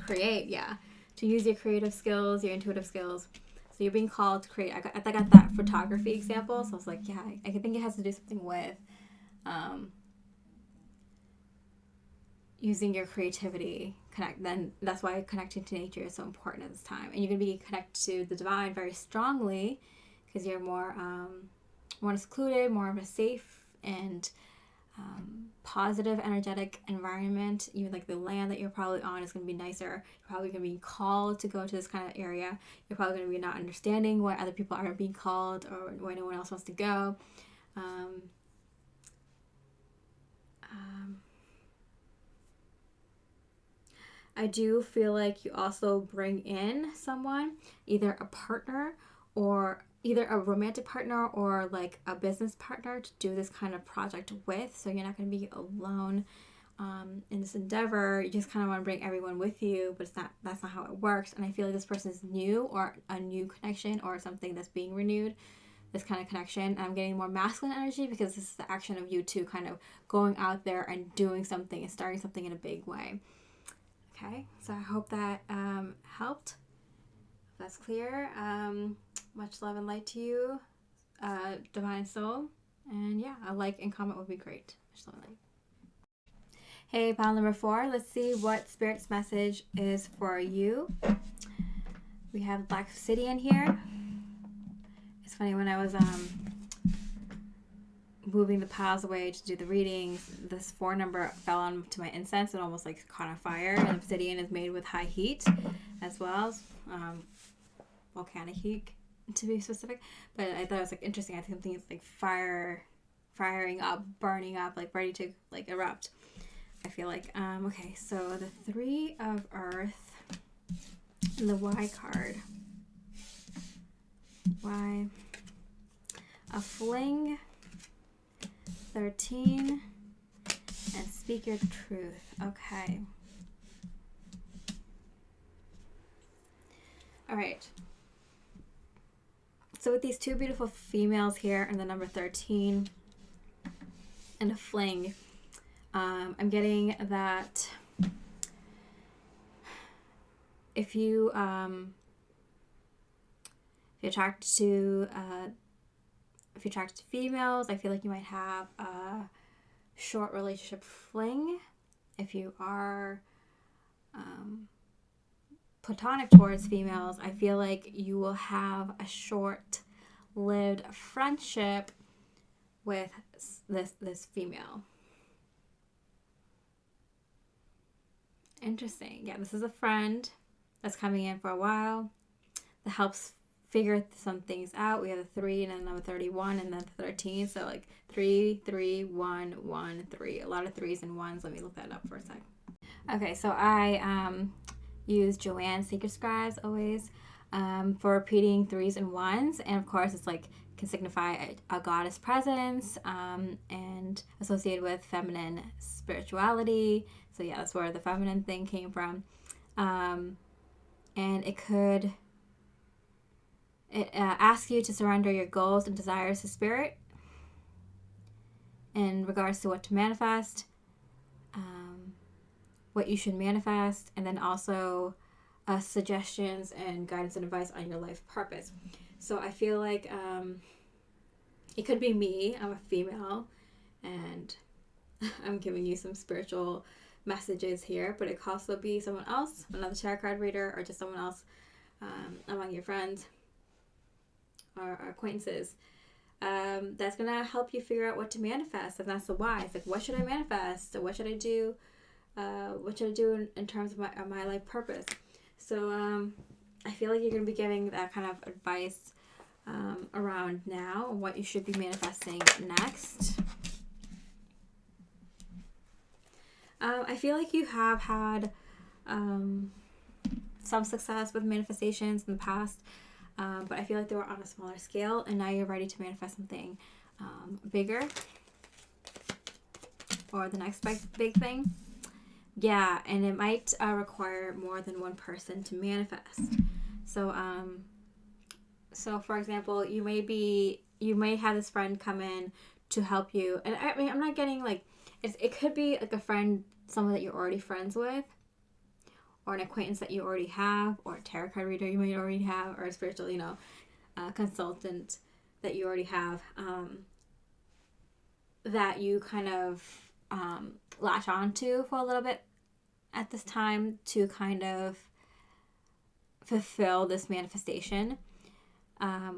Create, yeah. To use your creative skills, your intuitive skills. So you're being called to create. I got that photography example. So I was like, yeah, I think it has to do something with using your creativity. Then that's why connecting to nature is so important at this time. And you're going to be connected to the divine very strongly because you're more secluded, more of a safe and positive, energetic environment. Even like the land that you're probably on is going to be nicer. You're probably going to be called to go to this kind of area. You're probably going to be not understanding why other people are being called or why no one else wants to go. I do feel like you also bring in someone, either a partner or either a romantic partner or like a business partner to do this kind of project with. So you're not going to be alone in this endeavor. You just kind of want to bring everyone with you, but that's not how it works. And I feel like this person is new, or a new connection, or something that's being renewed, this kind of connection. I'm getting more masculine energy because this is the action of you two kind of going out there and doing something and starting something in a big way. Okay, so I hope that helped. If that's clear. Much love and light to you, divine soul. And yeah, a like and comment would be great. Much love and light. Hey, pile number 4. Let's see what Spirit's message is for you. We have Black Obsidian here. It's funny, when I was moving the piles away to do the readings, this 4 number fell onto my incense and almost like caught on fire. And obsidian is made with high heat as well as volcanic heat, to be specific. But I thought it was like interesting. I think something is like firing up, burning up, like ready to like erupt. I feel like okay, so the 3 of Earth and the Y card. Y, a fling, 13, and speak your truth. Okay. All right. So with these 2 beautiful females here and the number 13 and a fling, I'm getting that if you're attracted to females, I feel like you might have a short relationship fling. If you are platonic towards females, I feel like you will have a short-lived friendship with this female. Interesting. Yeah, this is a friend that's coming in for a while that helps figure some things out. We have a 3 and then number 31 and then 13. So like 3, 3, 1, 1, 3. A lot of 3s and 1s. Let me look that up for a sec. Okay, so I use Joanne's Secret Scribes always for repeating 3s and 1s. And of course, it's like can signify a goddess presence and associated with feminine spirituality. So yeah, that's where the feminine thing came from. And it asks you to surrender your goals and desires to spirit in regards to what to manifest, what you should manifest, and then also suggestions and guidance and advice on your life purpose. So I feel like it could be me. I'm a female, and I'm giving you some spiritual messages here, but it could also be someone else, another tarot card reader, or just someone else among your friends or acquaintances that's gonna help you figure out what to manifest. And that's the why. It's like, what should I manifest? So what should I do? What should I do in terms of my life purpose? So I feel like you're gonna be giving that kind of advice around now, what you should be manifesting next. I feel like you have had some success with manifestations in the past, but I feel like they were on a smaller scale, and now you're ready to manifest something bigger, or the next big thing. Yeah, and it might require more than one person to manifest. So for example, you may have this friend come in to help you, and I mean, I'm not getting like, it could be like a friend, someone that you're already friends with, or an acquaintance that you already have, or a tarot card reader you might already have, or a spiritual, consultant that you already have, that you kind of latch onto for a little bit at this time to kind of fulfill this manifestation,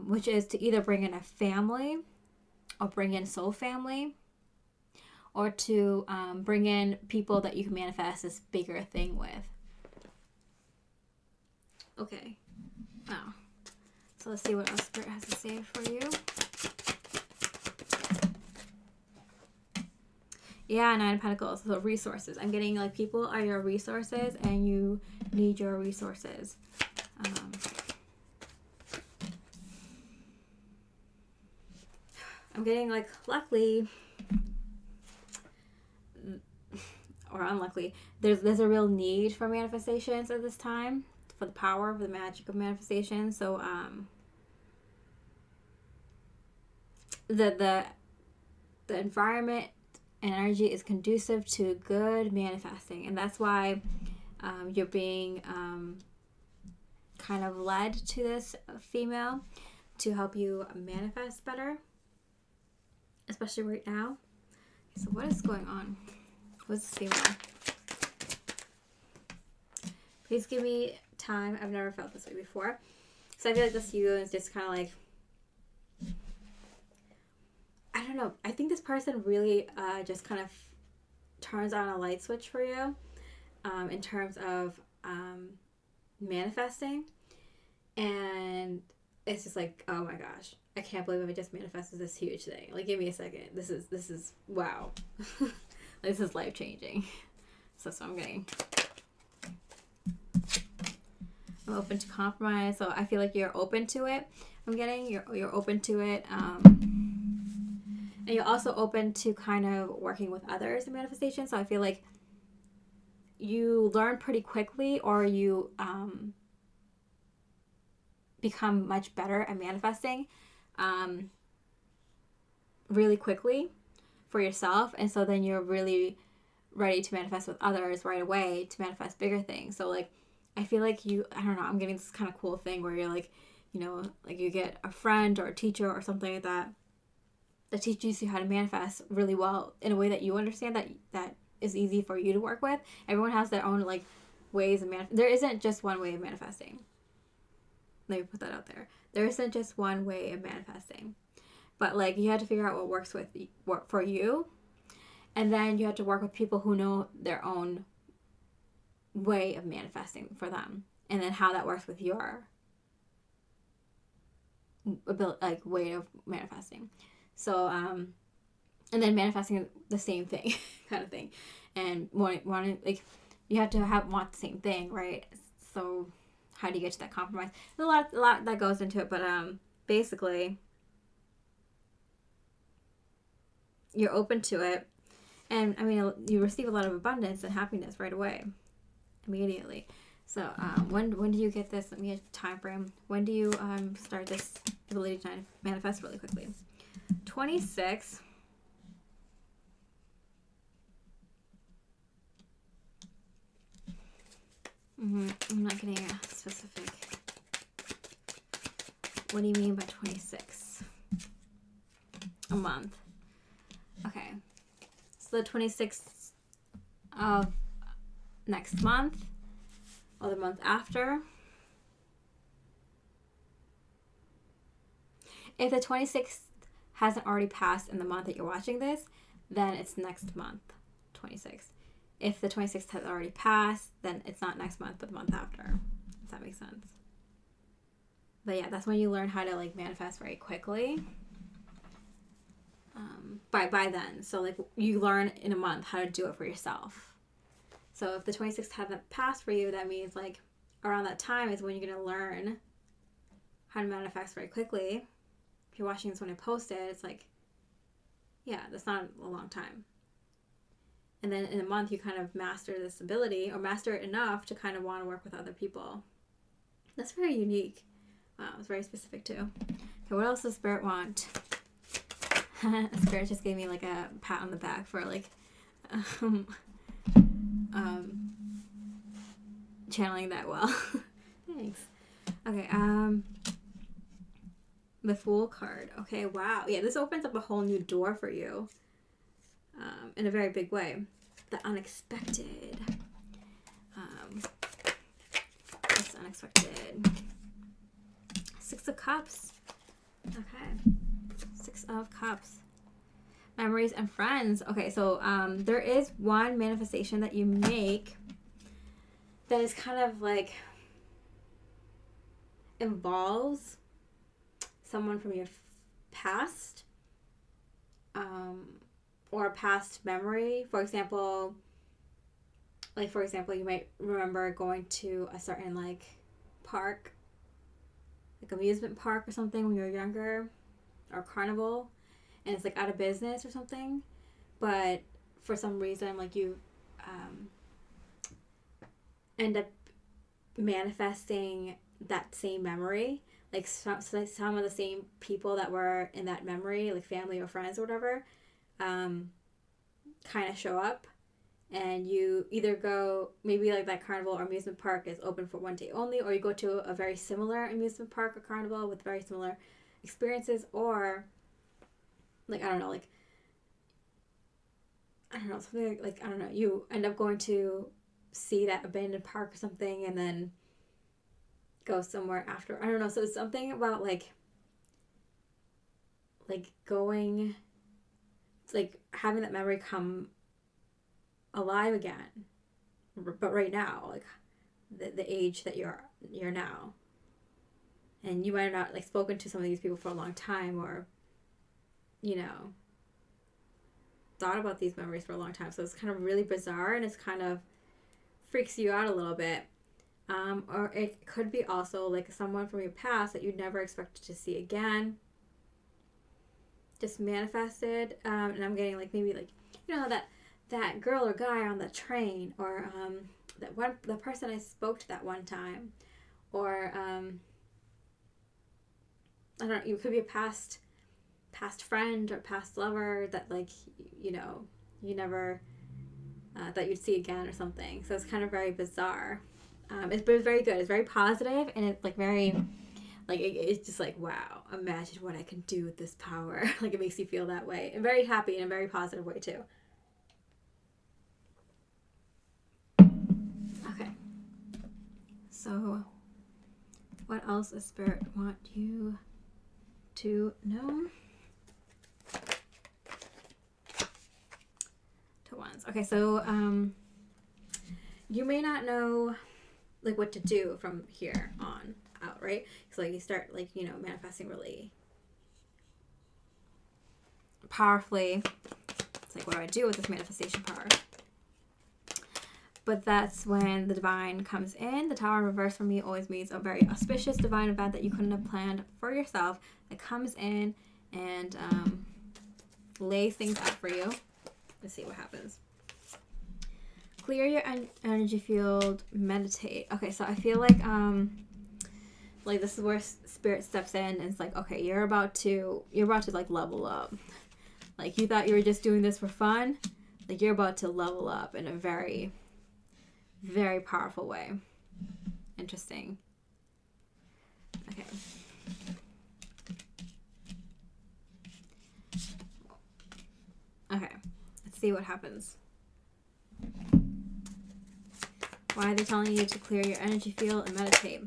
which is to either bring in a family or bring in soul family, or to bring in people that you can manifest this bigger thing with. Okay. Wow. So let's see what else Spirit has to say for you. Yeah, 9 of Pentacles. So resources. I'm getting like people are your resources and you need your resources. I'm getting like, luckily or unluckily, there's a real need for manifestations at this time, for the power, for the magic of manifestation. So the environment and energy is conducive to good manifesting, and that's why you're being kind of led to this female to help you manifest better, especially right now. So what is going on? What's this female? Please give me time. I've never felt this way before. So I feel like this you is just kind of like, I don't know. I think this person really just kind of turns on a light switch for you in terms of manifesting. And it's just like, oh my gosh, I can't believe I just manifested this huge thing. Like, give me a second. This is wow. This is life changing. So that's what I'm getting. I'm open to compromise. So I feel like you're open to it. I'm getting you're open to it. And you're also open to kind of working with others in manifestation. So I feel like you learn pretty quickly, or you become much better at manifesting really quickly for yourself. And so then you're really ready to manifest with others right away, to manifest bigger things. So like, I feel like I don't know, I'm getting this kind of cool thing where you're like, you know, like you get a friend or a teacher or something like that teaches you how to manifest really well in a way that you understand, that is easy for you to work with. Everyone has their own like ways of there isn't just one way of manifesting. Let me put that out there. There isn't just one way of manifesting. But like, you have to figure out what works for you. And then you have to work with people who know their own way of manifesting for them. And then how that works with your ability, like way of manifesting. So, and then manifesting the same thing kind of thing. And wanting like, you have to want the same thing, right? So how do you get to that compromise? There's a lot that goes into it, but basically you're open to it. And I mean, you receive a lot of abundance and happiness right away, immediately. So when do you get this? Let me get a time frame. When do you start this ability to manifest really quickly? 26. I'm not getting a specific. What do you mean by 26? A month. Okay. So the 26th of next month, or the month after. If the 26th hasn't already passed in the month that you're watching this, then it's next month, 26th. If the 26th has already passed, then it's not next month, but the month after. If that makes sense. But yeah, that's when you learn how to like manifest very quickly. By then. So like, you learn in a month how to do it for yourself. So if the 26th hasn't passed for you, that means like around that time is when you're going to learn how to manifest very quickly. If you're watching this when I post it, it's like, yeah, that's not a long time. And then in a month, you kind of master this ability, or master it enough to kind of want to work with other people. That's very unique. Wow, it's very specific too. Okay, what else does Spirit want? Spirit just gave me like a pat on the back for like channeling that well. Thanks. Okay, the Fool card. Okay, wow. Yeah, this opens up a whole new door for you in a very big way. The unexpected. What's unexpected? 6 of Cups. Okay. 6 of Cups. Memories and friends. Okay, so there is one manifestation that you make that is kind of like involves someone from your past, or a past memory. For example, you might remember going to a certain like park, like amusement park or something when you were younger, or carnival, and it's like out of business or something, but for some reason like you end up manifesting that same memory, like some of the same people that were in that memory, like family or friends or whatever, kind of show up, and you either go, maybe like that carnival or amusement park is open for one day only, or you go to a very similar amusement park or carnival with very similar experiences, or like I don't know, something like I don't know, you end up going to see that abandoned park or something and then go somewhere after. I don't know. So it's something about like going, it's like having that memory come alive again, but right now, like the age that you're now, and you might have not like spoken to some of these people for a long time, or thought about these memories for a long time. So it's kind of really bizarre, and it's kind of freaks you out a little bit. Or it could be also like someone from your past that you never expected to see again, just manifested. And I'm getting like maybe like that girl or guy on the train, or the person I spoke to that one time, or I don't know, it could be a past friend or past lover that like you never that you'd see again or something. So it's kind of very bizarre. It's very good. It's very positive, and it's like very, like it's just like, wow, imagine what I can do with this power. Like it makes you feel that way, and very happy in a very positive way too. Okay. So, what else does Spirit want you to know? To ones. Okay, so you may not know like what to do from here on out, right? So like you start like manifesting really powerfully. It's like, what do I do with this manifestation power? But that's when the divine comes in. The Tower in reverse for me always means a very auspicious divine event that you couldn't have planned for yourself, that comes in and lays things out for you. Let's see what happens. Clear your energy field, meditate. Okay, so I feel like this is where Spirit steps in, and it's like, okay, you're about to like level up. Like you thought you were just doing this for fun, like you're about to level up in a very, very powerful way. Interesting. Okay. Okay, let's see what happens. Why are they telling you to clear your energy field and meditate?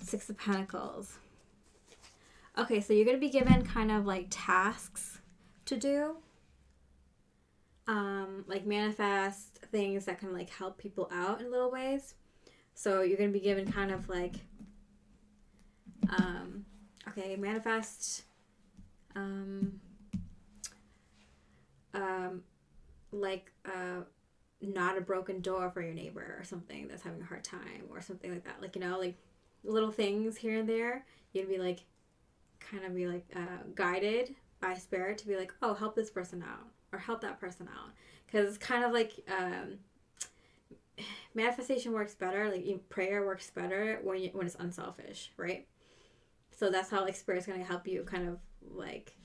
Six of Pentacles. Okay, so you're going to be given kind of like tasks to do. Like manifest things that can like help people out in little ways. So you're going to be given kind of like, manifest, not a broken door for your neighbor or something that's having a hard time or something like that. Like, like little things here and there. You'd be like, kind of be like guided by Spirit to be like, oh, help this person out or help that person out. Because it's kind of like manifestation works better. Like prayer works better when it's unselfish, right? So that's how like Spirit's going to help you kind of like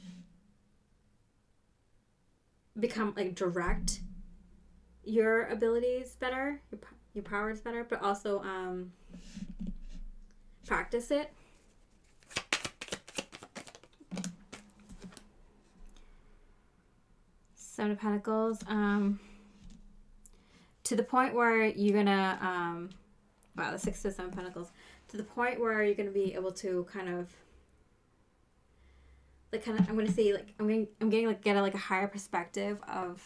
become like direct your abilities better, your powers better, but also practice it. Seven of Pentacles, to the point where you're gonna the Six to Seven Pentacles, to the point where you're gonna be able to kind of I'm gonna say like I'm getting like get a higher perspective of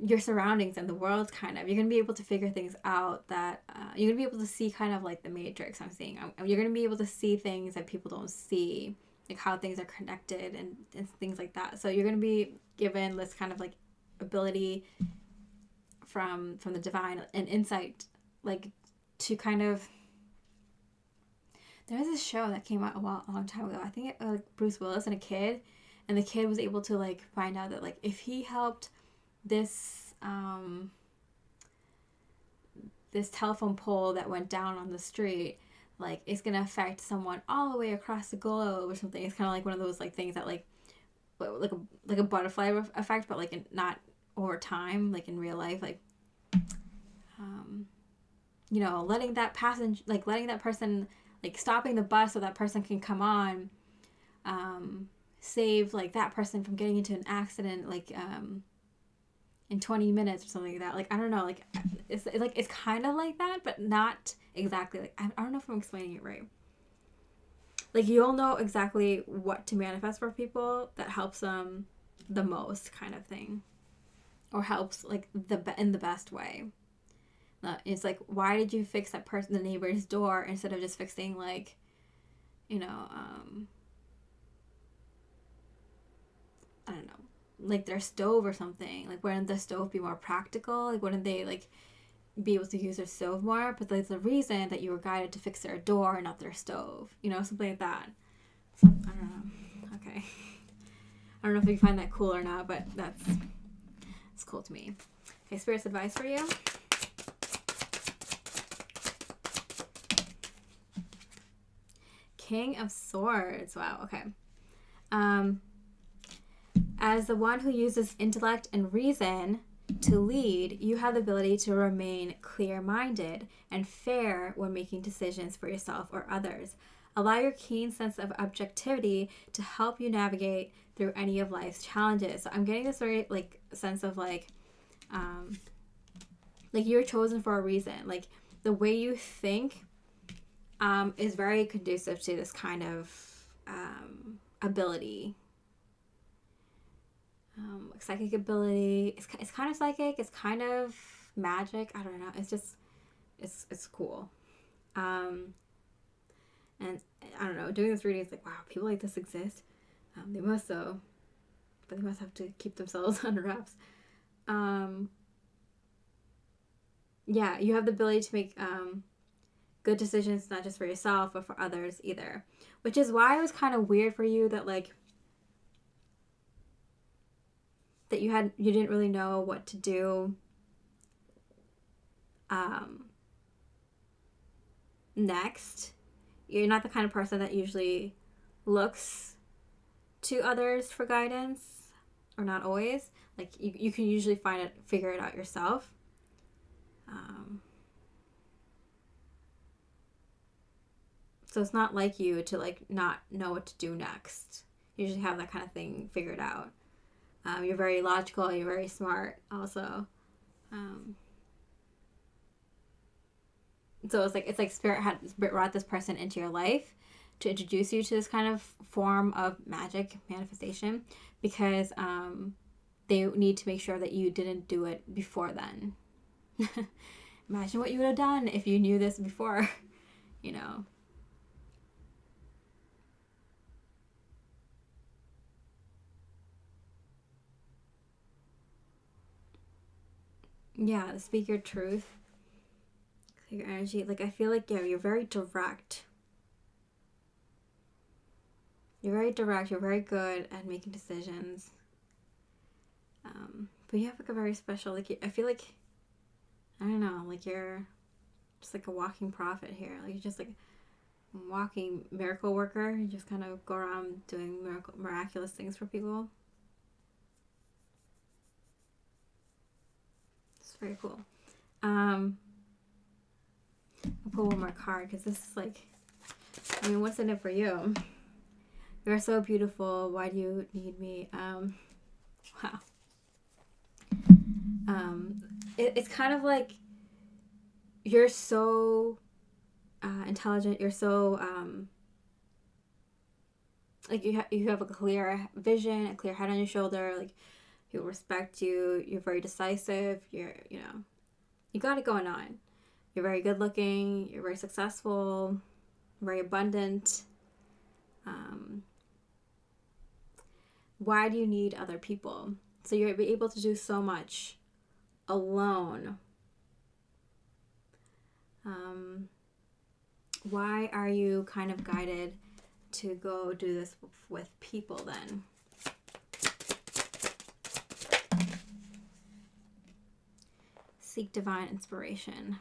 your surroundings and the world. Kind of, you're gonna be able to figure things out that you're gonna be able to see kind of like the Matrix. I'm seeing you're gonna be able to see things that people don't see, like how things are connected and things like that. So you're gonna be given this kind of like ability from the divine and insight, like to kind of There was this show that came out a long time ago. I think it like Bruce Willis and a kid, and the kid was able to like find out that like if he helped this this telephone pole that went down on the street, like it's gonna affect someone all the way across the globe or something. It's kind of like one of those like things that like a butterfly effect, but like not over time, like in real life, like you know, letting that person, like stopping the bus so that person can come on, save like that person from getting into an accident, like in 20 minutes or something like that. Like I don't know, like it's kind of like that, but not exactly. Like I don't know if I'm explaining it right. Like you'll know exactly what to manifest for people that helps them the most, kind of thing, or helps like in the best way. It's like, why did you fix the neighbor's door instead of just fixing like, you know, I don't know, like their stove or something. Like wouldn't the stove be more practical? Like wouldn't they like be able to use their stove more? But there's a reason that you were guided to fix their door, not their stove. You know, something like that. So, I don't know. Okay. I don't know if you find that cool or not, but it's cool to me. Okay, Spirit's advice for you. King of Swords. Wow, okay. As the one who uses intellect and reason to lead, you have the ability to remain clear-minded and fair when making decisions for yourself or others. Allow your keen sense of objectivity to help you navigate through any of life's challenges. So I'm getting this very like sense of like you're chosen for a reason. Like the way you think is very conducive to this kind of ability. Psychic ability. It's kind of psychic. It's kind of magic. I don't know. It's just, it's cool. And I don't know. Doing this reading is like, wow, people like this exist. They must though, but they must have to keep themselves under wraps. Yeah, you have the ability to make good decisions, not just for yourself, but for others either. Which is why it was kind of weird for you that like, that you didn't really know what to do next. You're not the kind of person that usually looks to others for guidance, or not always. Like you can usually figure it out yourself. So it's not like you to like not know what to do next. You usually have that kind of thing figured out. You're very logical. You're very smart also. So it's like Spirit brought this person into your life to introduce you to this kind of form of magic manifestation, because they need to make sure that you didn't do it before then. Imagine what you would have done if you knew this before, you know. Yeah, speak your truth. Clear your energy. Like, I feel like, yeah, you're very direct. You're very direct. You're very good at making decisions. But you have like a very special, like, I feel like, I don't know, like you're just like a walking prophet here. Like you're just like a walking miracle worker. You just kind of go around doing miraculous things for people. It's very cool. I'll pull one more card because this is like, I mean, what's in it for you? You're so beautiful. Why do you need me? Wow. It's kind of like you're so intelligent. You're so like you have a clear vision, a clear head on your shoulder. Like people respect you. You're very decisive. You got it going on. You're very good looking. You're very successful. Very abundant. Why do you need other people? So you're able to do so much alone. Why are you kind of guided to go do this with people then? Seek divine inspiration.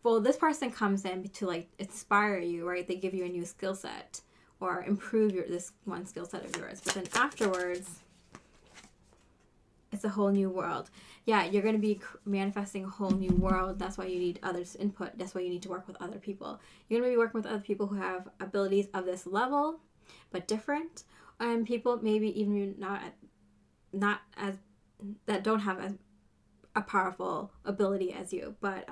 Well, this person comes in to like inspire you, right? They give you a new skill set or improve this one skill set of yours. But then afterwards, it's a whole new world. Yeah, you're going to be manifesting a whole new world. That's why you need others' input. That's why you need to work with other people. You're going to be working with other people who have abilities of this level, but different. And people maybe even not as that don't have as a powerful ability as you, but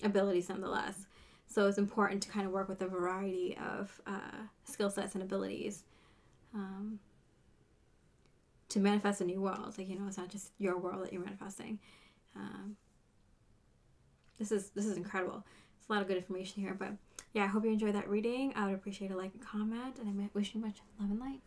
abilities nonetheless. So it's important to kind of work with a variety of skill sets and abilities to manifest a new world. Like, it's not just your world that you're manifesting. This is incredible. It's a lot of good information here, but yeah, I hope you enjoyed that reading. I would appreciate a like and comment, and I wish you much love and light.